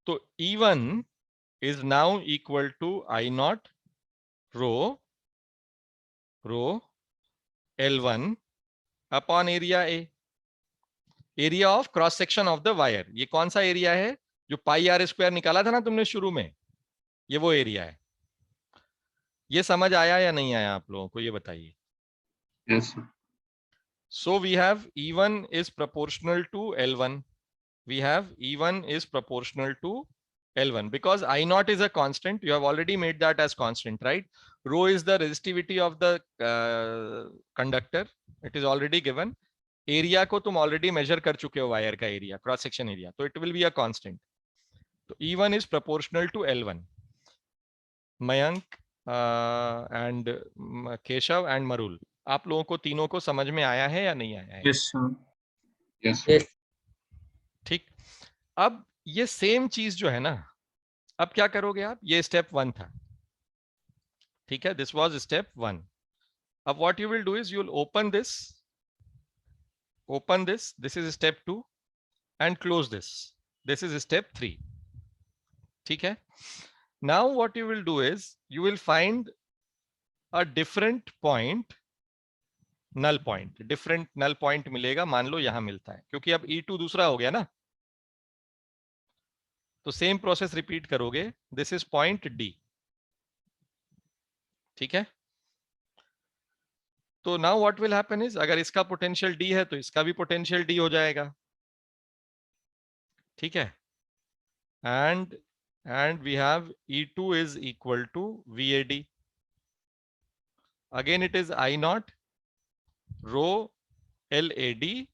S1: तो E1 is now equal to I naught rho L1 upon area A, area of cross section of the wire. ये कौन सा area है? जो पाई r square निकाला था ना तुमने शुरू में, ये वो एरिया है. ये समझ आया या नहीं आया आप लोगों को, ये बताइए.
S4: Yes, sir.
S1: So we have E1 is proportional to L1. We have E1 is proportional to L1 because I naught is a constant. You have already made that as constant, right? Rho is the resistivity of the conductor. It is already given. Area को तुम already measure कर चुके हो, वायर का area, cross section area, तो it will be a constant. तो E1 is proportional to L1. Mayank and Keshav and Marul, आप लोगों को तीनों को समझ में आया है या नहीं आया है?
S3: Yes, sir.
S4: Yes, sir.
S2: Yes.
S1: ठीक. अब ये सेम चीज जो है ना, अब क्या करोगे आप? ये स्टेप 1 था, ठीक है, दिस वाज स्टेप 1. अब what you will do is you will open this, this is step 2, and close this is step 3. ठीक है. Now what you will do is you will find a different point, null point. different null point मिलेगा, मान लो यहां मिलता है, क्योंकि अब E2 दूसरा हो गया ना, तो सेम प्रोसेस रिपीट करोगे. This is point D. ठीक है. तो now what will happen is, अगर इसका पोटेंशियल D है तो इसका भी पोटेंशियल D हो जाएगा. ठीक है. and we have E2 is equal to VAD. Again it is I naught rho LAD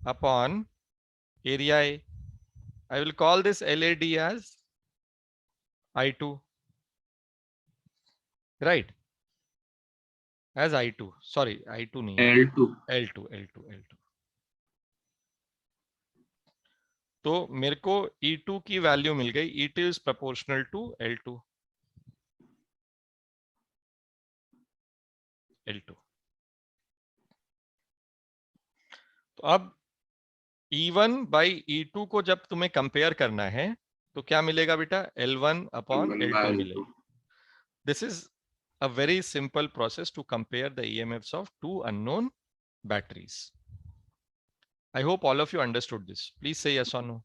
S1: upon area A. I will call this LAD as I2, right? As I2, sorry, I2 नहीं है,
S4: L2.
S1: L2. तो मेरे को E2 की value मिल गई. E2 is proportional to L2. तो अब E1 by E2 को जब तुम्हें कंपेयर करना है तो क्या मिलेगा बेटा? L1 upon
S4: L1
S1: L2
S4: by
S1: मिलेगा.
S4: L2.
S1: This is a very simple process to compare the EMFs of two unknown batteries. I hope all of you understood this. Please say yes or no.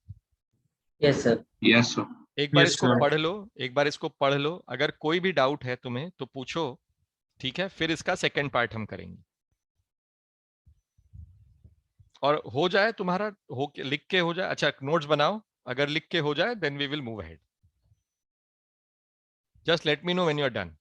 S2: Yes, sir.
S4: Yes, sir.
S1: एक बार
S3: Yes,
S1: इसको
S3: sir.
S1: पढ़ लो. अगर कोई भी doubt है तुम्हें तो पूछो, ठीक है, फिर इसका सेकंड पार्ट हम करेंगे. और हो जाए तुम्हारा, लिख के हो जाए, अच्छा नोट्स बनाओ. अगर लिख के हो जाए then we will move ahead. Just let me know when you are done.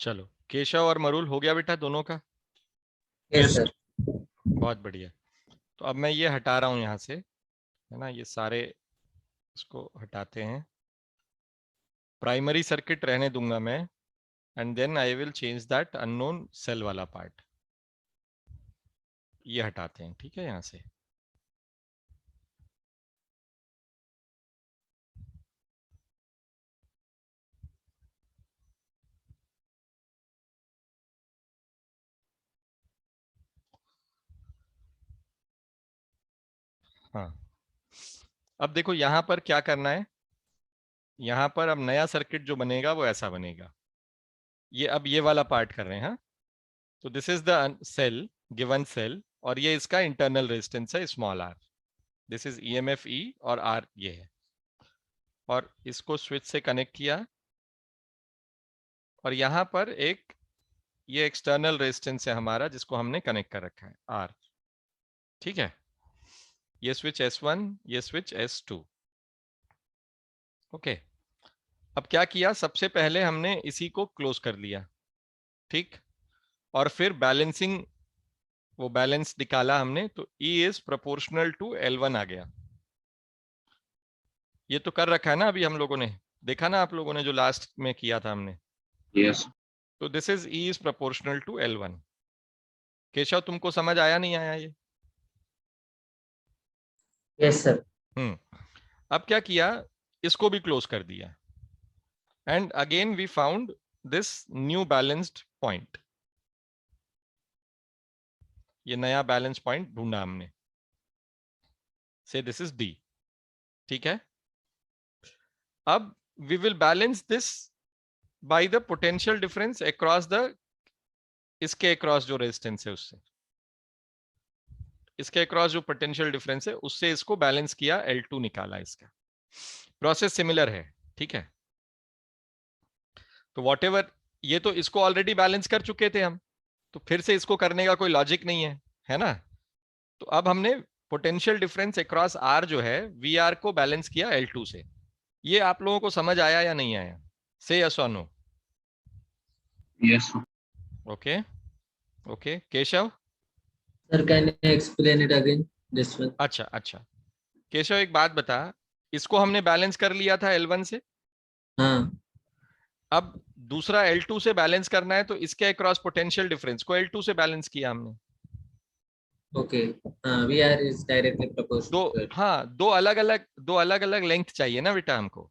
S1: चलो केशव और मरुल हो गया बेटा दोनों का?
S2: Yes,
S3: Yes.
S2: sir.
S1: बहुत बढ़िया। तो अब मैं ये हटा रहा हूं यहाँ से, है ना, ये सारे इसको हटाते हैं। प्राइमरी सर्किट रहने दूंगा मैं, and then I will change that unknown cell वाला पार्ट। ये हटाते हैं, ठीक है, यहाँ से। हाँ, अब देखो यहाँ पर क्या करना है। यहाँ पर अब नया सर्किट जो बनेगा वो ऐसा बनेगा। ये अब ये वाला पार्ट कर रहे हैं। हाँ, तो this is the cell, given cell, और ये इसका इंटरनल रेजिस्टेंस है small R. This is EMF E और आर ये है, और इसको स्विच से कनेक्ट किया, और यहाँ पर एक ये एक्सटर्नल रेजिस्टेंस है हमारा जिसको हमने कनेक्ट कर रखा है आर। ठीक है, ये स्विच S1, ये स्विच S2। ओके, अब क्या किया, सबसे पहले हमने इसी को क्लोज कर लिया, ठीक, और फिर बैलेंसिंग, वो बैलेंस निकाला हमने, तो E is proportional to L1 आ गया। ये तो कर रखा है ना अभी हम लोगों ने, देखा ना आप लोगों ने जो लास्ट में किया था हमने।
S4: Yes.
S1: तो this is E is proportional to L1। Keshav तुमको समझ आया नहीं आया ये?
S2: Yes, sir.
S1: अब क्या किया, इसको भी क्लोज कर दिया, and again we found this new balanced point. ये नया बैलेंस पॉइंट ढूंढा हमने, से दिस इज D। ठीक है, अब we will balance this by the potential difference across the, इसके अक्रॉस जो रेजिस्टेंस है उससे, इसके अक्रॉस जो पोटेंशियल डिफरेंस है उससे इसको बैलेंस किया, L2 निकाला। इसका प्रोसेस सिमिलर है, ठीक है। तो व्हाटएवर, ये तो इसको ऑलरेडी बैलेंस कर चुके थे हम, तो फिर से इसको करने का कोई लॉजिक नहीं है ना। तो अब हमने पोटेंशियल डिफरेंस अक्रॉस R जो है VR को बैलेंस किया L2 से। ये आप लोगों को समझ आया या नहीं आया? से यस और no?
S4: Yes.
S1: Okay okay, Keshav?
S2: Sir, can you explain it again? This one.
S1: अच्छा, केशव एक बात बता, इसको हमने बैलेंस कर लिया था L1 से,
S2: हाँ.
S1: अब दूसरा L2 से बैलेंस करना है, तो इसके अक्रॉस पोटेंशियल डिफरेंस को L2 से बैलेंस किया हमने।
S2: Okay. VR is directly proportional
S1: दो,
S2: to it.
S1: हाँ, दो अलग अलग लेंथ चाहिए ना बेटा हमको,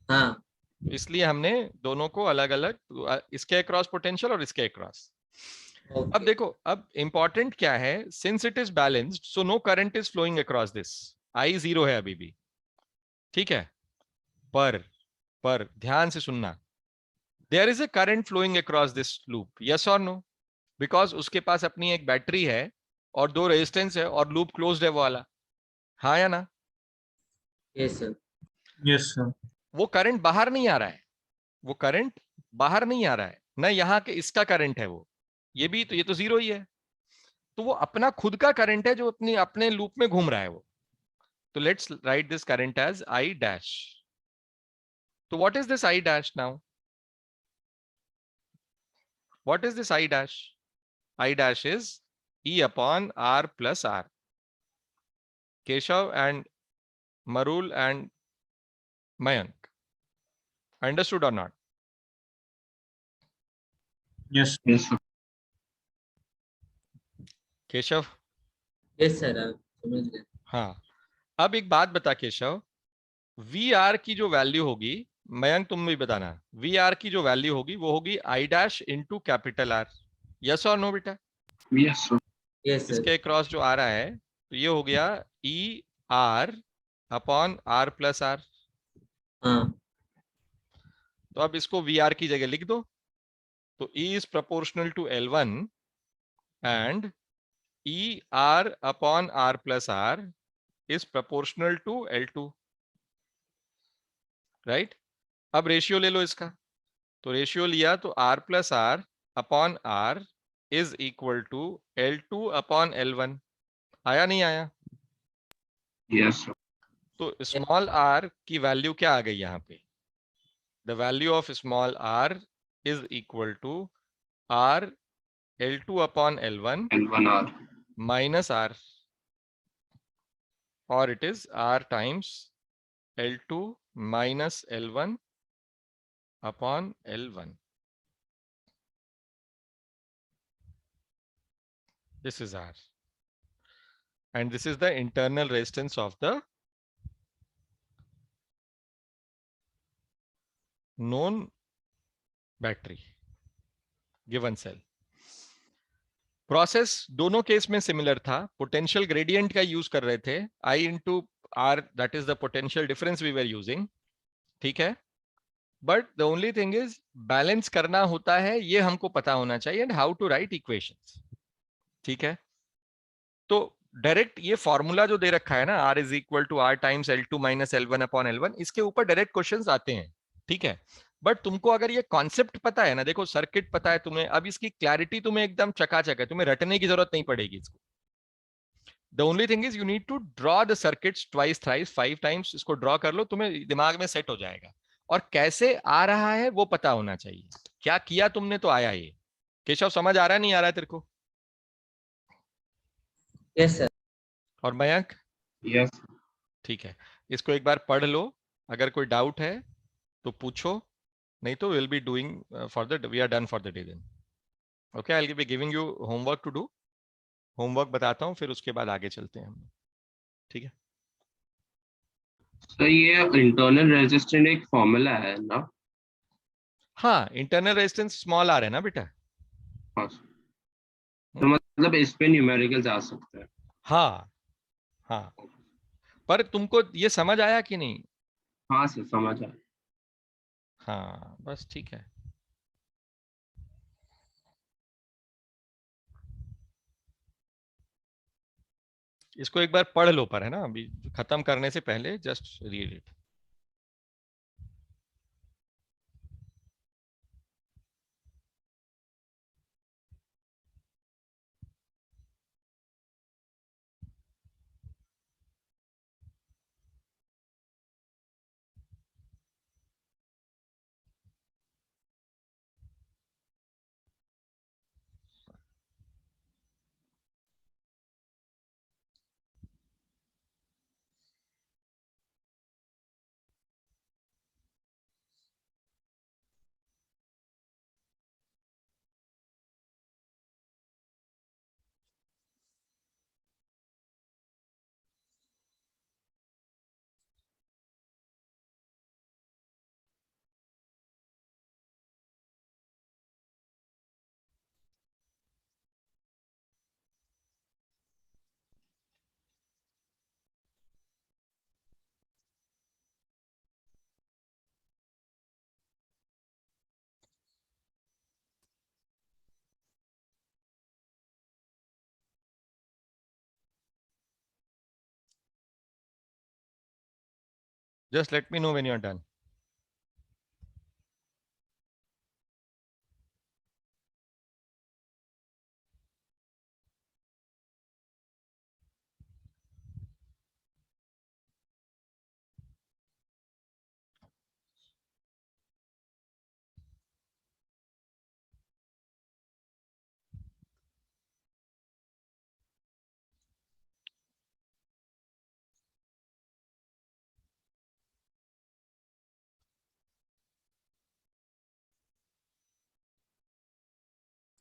S2: हाँ.
S1: इसलिए हमने दोनों को अलग अलग, इसके अक्रॉस पोटेंशियल और इसके अक्रॉस। अब
S2: Okay.
S1: देखो, अब इंपॉर्टेंट क्या है, since it is balanced so no current is flowing across this, I 0 है अभी भी, ठीक है। पर ध्यान से सुनना, there is a current flowing across this loop, yes और नो? बिकॉज उसके पास अपनी एक बैटरी है और दो रेजिस्टेंस है और लूप क्लोज्ड है वो वाला, हाँ या ना?
S2: Yes, sir.
S3: Yes, sir.
S1: वो करंट बाहर नहीं आ रहा है, वो करंट बाहर नहीं आ रहा है ना, यहाँ के इसका करंट है वो, ये भी तो, ये तो जीरो ही है, तो वो अपना खुद का करंट है जो अपने लूप में घूम रहा है वो। तो let's write this current as I dash. तो what is this I dash now? What is this I dash? I dash is E upon R plus R. Keshav and Marul and Mayank. Understood or not?
S3: Yes.
S4: Yes, sir.
S1: Keshav?
S2: Yes, sir. समझ गए.
S1: हाँ, अब एक बात बता Keshav, VR की जो value होगी, मयंक तुम भी बताना, VR की जो वैल्यू होगी वो होगी I dash into capital R, yes और नो बेटा?
S4: Yes, sir.
S2: Yes, sir.
S1: इसके क्रॉस जो आ रहा है, तो ये हो गया E R upon R plus R।
S2: हाँ.
S1: तो अब इसको VR की जगह लिख दो, तो E is proportional to L1 and E R upon R plus R is proportional to L2, right? अब रेशियो ले लो इसका, तो रेशियो लिया तो R plus R upon R is equal to L2 upon L1। आया नहीं आया?
S4: Yes, sir.
S1: तो स्मॉल r की वैल्यू क्या आ गई यहाँ पे? The value of small r is equal to r L2 upon L1
S4: L1R.
S1: minus r, or it is r times L2 minus L1 upon L1. This is r, and this is the internal resistance of the known battery given cell. Process दोनों case में similar था, potential gradient का use कर रहे थे, I into R, that is the potential difference we were using, ठीक है? But the only thing is balance करना होता है, ये हमको पता होना चाहिए, and how to write equations, ठीक है? तो डायरेक्ट ये फॉर्मूला जो दे रखा है ना, R is equal to R times L2 minus L1 upon L1, इसके ऊपर डायरेक्ट क्वेश्चंस आते हैं, ठीक है? बट तुमको अगर ये कॉन्सेप्ट पता है ना, देखो सर्किट पता है तुम्हें, अब इसकी क्लैरिटी तुम्हें एकदम चकाचक है, तुम्हें रटने की जरूरत नहीं पड़ेगी इसको। The only thing is you need to draw the circuits twice thrice 5 times, इसको ड्रॉ कर लो, तुम्हें दिमाग में सेट हो जाएगा। और कैसे आ रहा है वो पता होना चाहिए, क्या किया तुमने तो आया ये। केशव समझ आ रहा है, नहीं आ रहा है तेरे को?
S2: Yes, sir.
S1: और मयंक?
S4: Yes.
S1: ठीक है, इसको एक बार पढ़ लो, अगर कोई डाउट है तो पूछो, नहीं तो will be doing for the, we are done for the day then. Okay, I will be giving you homework to do, homework बताता हूँ, फिर उसके बाद आगे चलते हैं हम, ठीक है?
S4: So ये internal resistance एक फॉर्मूला है ना?
S1: हाँ, इंटरनल रेजिस्टेंस स्मॉल आर है ना बेटा?
S4: हाँ sir. तो मतलब इस पे न्यूमेरिकल्स आ सकते हैं।
S1: हाँ हाँ, पर तुमको ये समझ आया कि नहीं?
S4: हाँ सर, समझ आया।
S1: हाँ बस ठीक है। इसको एक बार पढ़ लो, पर है ना, अभी खत्म करने से पहले just read it. Just let me know when you are done.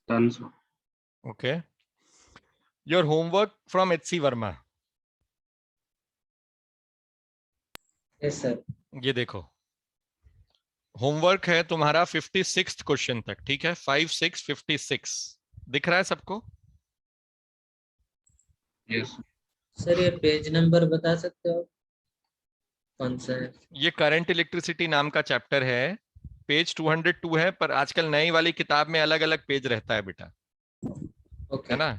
S4: Done sir.
S1: Okay. Your homework from HC Verma.
S2: Yes, sir.
S1: ये देखो, होमवर्क है तुम्हारा 56th क्वेश्चन तक, ठीक है? 5, 6, 56 दिख रहा है सबको?
S4: Yes.
S2: सर ये पेज नंबर बता सकते हो कौन सा है?
S1: ये करंट इलेक्ट्रिसिटी नाम का चैप्टर है, पेज 202 है, पर आजकल नई वाली किताब में अलग अलग पेज रहता है बेटा,
S2: ओके
S1: है ना?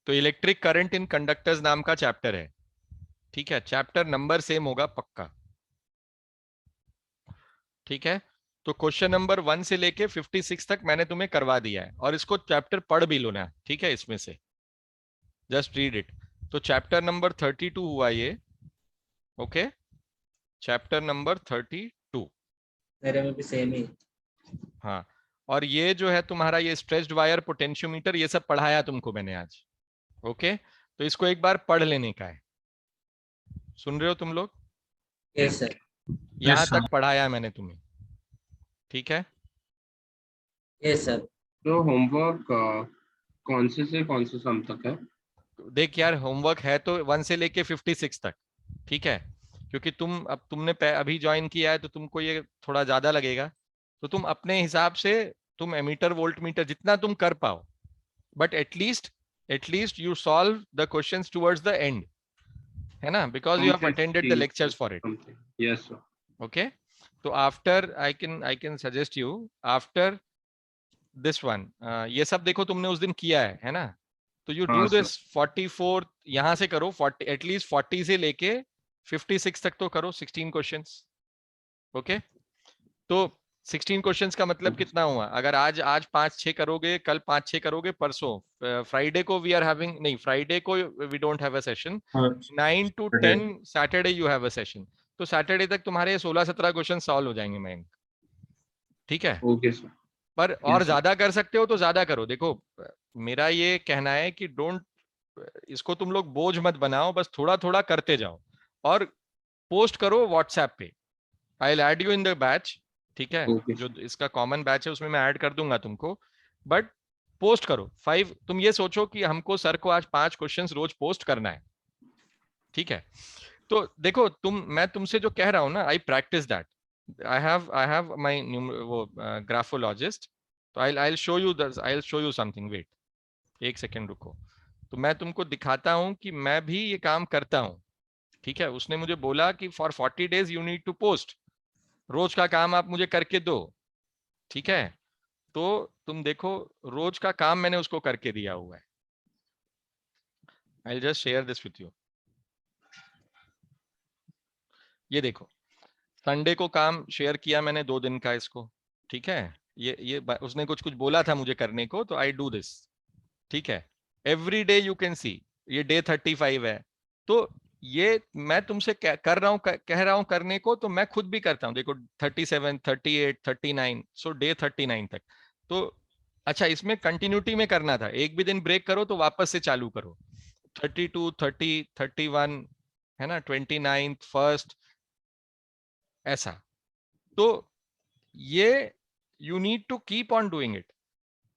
S1: तो इलेक्ट्रिक करंट इन कंडक्टर्स नाम का चैप्टर है, ठीक है? चैप्टर नंबर सेम होगा पक्का, ठीक है? तो क्वेश्चन नंबर 1 से लेके 56 तक मैंने तुम्हें करवा दिया है, और इसको चैप्टर पढ़ भी लो ना, ठीक है, इसमें से जस्ट रीड इट। तो चैप्टर नंबर 32 हुआ ये, ओके, चैप्टर नंबर 32।
S2: मेरे में भी सेम ही।
S1: हाँ, और ये जो है तुम्हारा ये स्ट्रेच्ड वायर, पोटेंशियोमीटर, ये सब पढ़ाया तुमको मैंने आज, ओके। तो इसको एक बार पढ़ लेने का है, सुन रहे हो तुम लोग?
S2: Yes sir.
S1: यहां
S3: Yes, sir.
S1: तक पढ़ाया मैंने तुम्हें, ठीक है।
S2: Yes sir.
S4: तो होमवर्क कौन से सम तक है?
S1: देख यार, होमवर्क है तो 1 से लेके 56 तक, ठीक है, क्योंकि तुमने अभी ज्वाइन किया है तो तुमको ये थोड़ा ज्यादा लगेगा, तो तुम अपने हिसाब से तुम एमीटर वोल्ट मीटर जितना तुम कर पाओ, but at least you solve the questions towards the end, है ना, because you have attended the lectures for it,
S4: yes sir.
S1: Okay. तो after I can suggest you after this one, ये सब देखो तुमने उस दिन किया है ना, तो यू
S4: हाँ,
S1: डू
S4: sir.
S1: दिस 44 यहां से करो, 40 एटलीस्ट 40 से लेके 56 तक तो करो, 16 क्वेश्चंस, ओके। तो 16 क्वेश्चंस का मतलब
S4: Okay.
S1: कितना हुआ? अगर आज 5-6 करोगे, कल 5-6 करोगे, परसों फ्राइडे को वी आर हैविंग, नहीं फ्राइडे को we don't have a session, 9 to 10 Saturday you have a session, तो सैटरडे तक तुम्हारे 16-17 क्वेश्चन सॉल्व हो जाएंगे मैम, ठीक है।
S4: Okay sir.
S1: पर और
S4: Yes, sir.
S1: ज्यादा कर सकते हो तो ज्यादा करो, देखो मेरा ये कहना है कि डोंट, इसको तुम लोग बोझ मत बनाओ, बस थोड़ा थोड़ा करते जाओ, और पोस्ट करो व्हाट्सएप पे, I will add you in the batch, ठीक है,
S4: Okay,
S1: जो
S4: sir.
S1: इसका कॉमन बैच है उसमें मैं ऐड कर दूंगा तुमको, बट पोस्ट करो 5, तुम ये सोचो कि हमको सर को आज 5 क्वेश्चंस रोज पोस्ट करना है, ठीक है। तो देखो मैं तुमसे जो कह रहा हूं ना, I practice that, I have my वो ग्राफोलॉजिस्ट, तो I will show you I will show you something, wait एक सेकेंड रुको, तो मैं तुमको दिखाता हूं कि मैं भी ये काम करता हूं, ठीक है। उसने मुझे बोला कि for 40 days you need to post, रोज का काम आप मुझे करके दो, ठीक है। तो तुम देखो रोज का काम मैंने उसको करके दिया हुआ है, I will just share this with you. ये देखो, संडे को काम शेयर किया मैंने 2 दिन का इसको, ठीक है। ये उसने कुछ कुछ बोला था मुझे करने को, तो आई डू दिस, ठीक है। Every day you can see, ये डे 35 है, तो ये मैं तुमसे कर रहा हूं, कह रहा हूं करने को, तो मैं खुद भी करता हूं, देखो 37, 38, 39, सो डे 39 तक। तो अच्छा, इसमें कंटिन्यूटी में करना था, एक भी दिन ब्रेक करो तो वापस से चालू करो, 32, 30, 31, है ना, 29, फर्स्ट, ऐसा। तो ये you need to keep on doing it,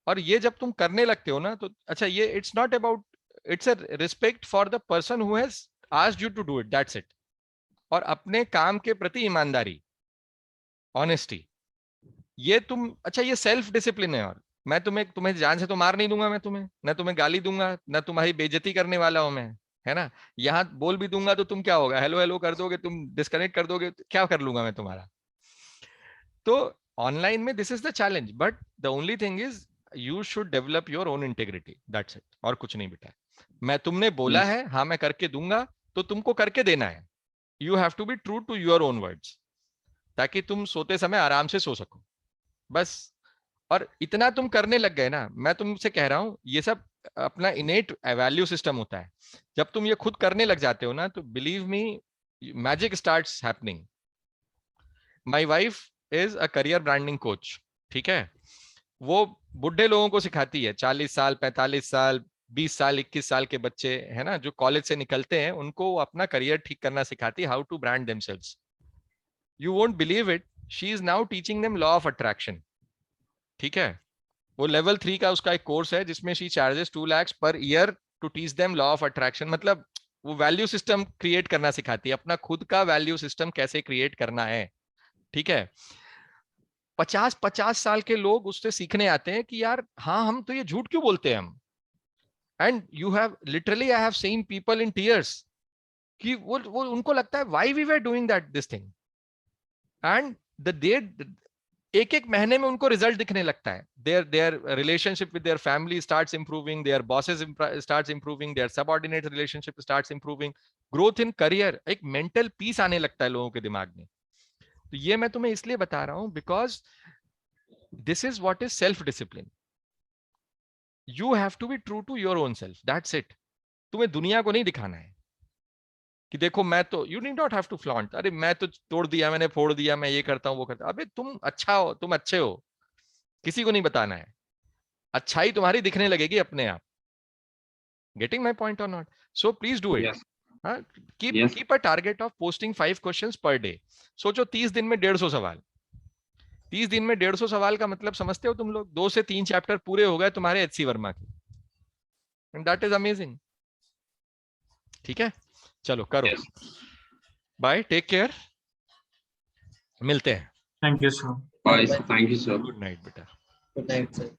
S1: और ये जब तुम करने लगते हो ना, तो अच्छा, ये it's not about, it's a respect for the person who has asked you to do it, that's it. और अपने काम के प्रति ईमानदारी, ऑनेस्टी, ये तुम, अच्छा ये सेल्फ डिसिप्लिन है, और मैं तुम्हें जान से तो मार नहीं दूंगा, मैं तुम्हें ना तुम्हें गाली दूंगा, ना तुम्हारी बेइज्जती करने वाला हूं मैं, है ना। यहाँ बोल भी दूंगा तो तुम क्या होगा, हेलो हेलो कर दोगे, तुम डिस्कनेक्ट कर दोगे, तो क्या कर लूंगा मैं तुम्हारा। तो ऑनलाइन में this is the challenge, but the only thing is you should develop your own integrity, that's it, और कुछ नहीं बेटा। मैं तुमने बोला
S4: Yes.
S1: है हाँ मैं करके दूंगा, तो तुमको करके देना है, you have to be true to your own words, ताकि तुम सोते समय आराम से सो सको, बस। और इतना तुम करने लग गए ना, मैं तुमसे कह रहा हूं, ये सब अपना इनेट वैल्यू सिस्टम होता है, जब तुम ये खुद करने लग जाते हो ना, तो believe me magic starts happening. My wife is a career branding coach, ठीक है, वो बुढ़े लोगों को सिखाती है, 40 साल, 45 साल, 20 साल, 21 साल के बच्चे, है ना, जो कॉलेज से निकलते हैं, उनको अपना करियर ठीक करना सिखाती है, how to brand themselves. You won't believe it, she is now teaching them law of attraction, ठीक है। वो लेवल 3 का उसका एक कोर्स है, जिसमें she charges 2 lakhs per year to teach them law of attraction, मतलब वो वैल्यू सिस्टम क्रिएट करना सिखाती है, अपना खुद का वैल्यू सिस्टम कैसे क्रिएट करना है, ठीक है। 50-50 साल के लोग उससे सीखने आते हैं कि यार हाँ, हम तो ये झूठ क्यों बोलते हैं हम, and you have literally, I have seen people in tears, कि वो उनको लगता है why we were doing that this thing, and the एक एक महीने में उनको रिजल्ट दिखने लगता है, their relationship with their family starts improving, their bosses starts improving, their subordinate relationship starts improving, growth in career, एक मेंटल पीस आने लगता है लोगों के दिमाग में। तो ये मैं तुम्हें इसलिए बता रहा हूं because this is what is self discipline. You have to be true to your own self, that's it. तुम्हें दुनिया को नहीं दिखाना है कि देखो मैं तो, you need not have to flaunt, अरे मैं तो तोड़ दिया, मैंने फोड़ दिया, मैं ये करता हूँ वो करता हूँ. अबे तुम अच्छा हो, तुम अच्छे हो, किसी को नहीं बताना है. अच्छाई तुम्हारी दिखने लगेगी अपने आप. गेटिंग माई पॉइंट और not? So please do it.
S4: Yes.
S1: Keep keep a target of posting 5 questions per day. सोचो 30 दिन में 150 सवाल. 30 दिन में 150 सवाल का मतलब समझते हो तुम लोग? 2 से 3 चैप्टर पूरे हो गए तुम्हारे एचसी वर्मा के. And that is amazing. ठीक है, चलो करो.
S4: Yes.
S1: बाय, टेक केयर, मिलते हैं.
S3: Thank you, sir.
S4: Bye. Thank you, sir.
S1: Good night बेटा.
S2: Good night sir.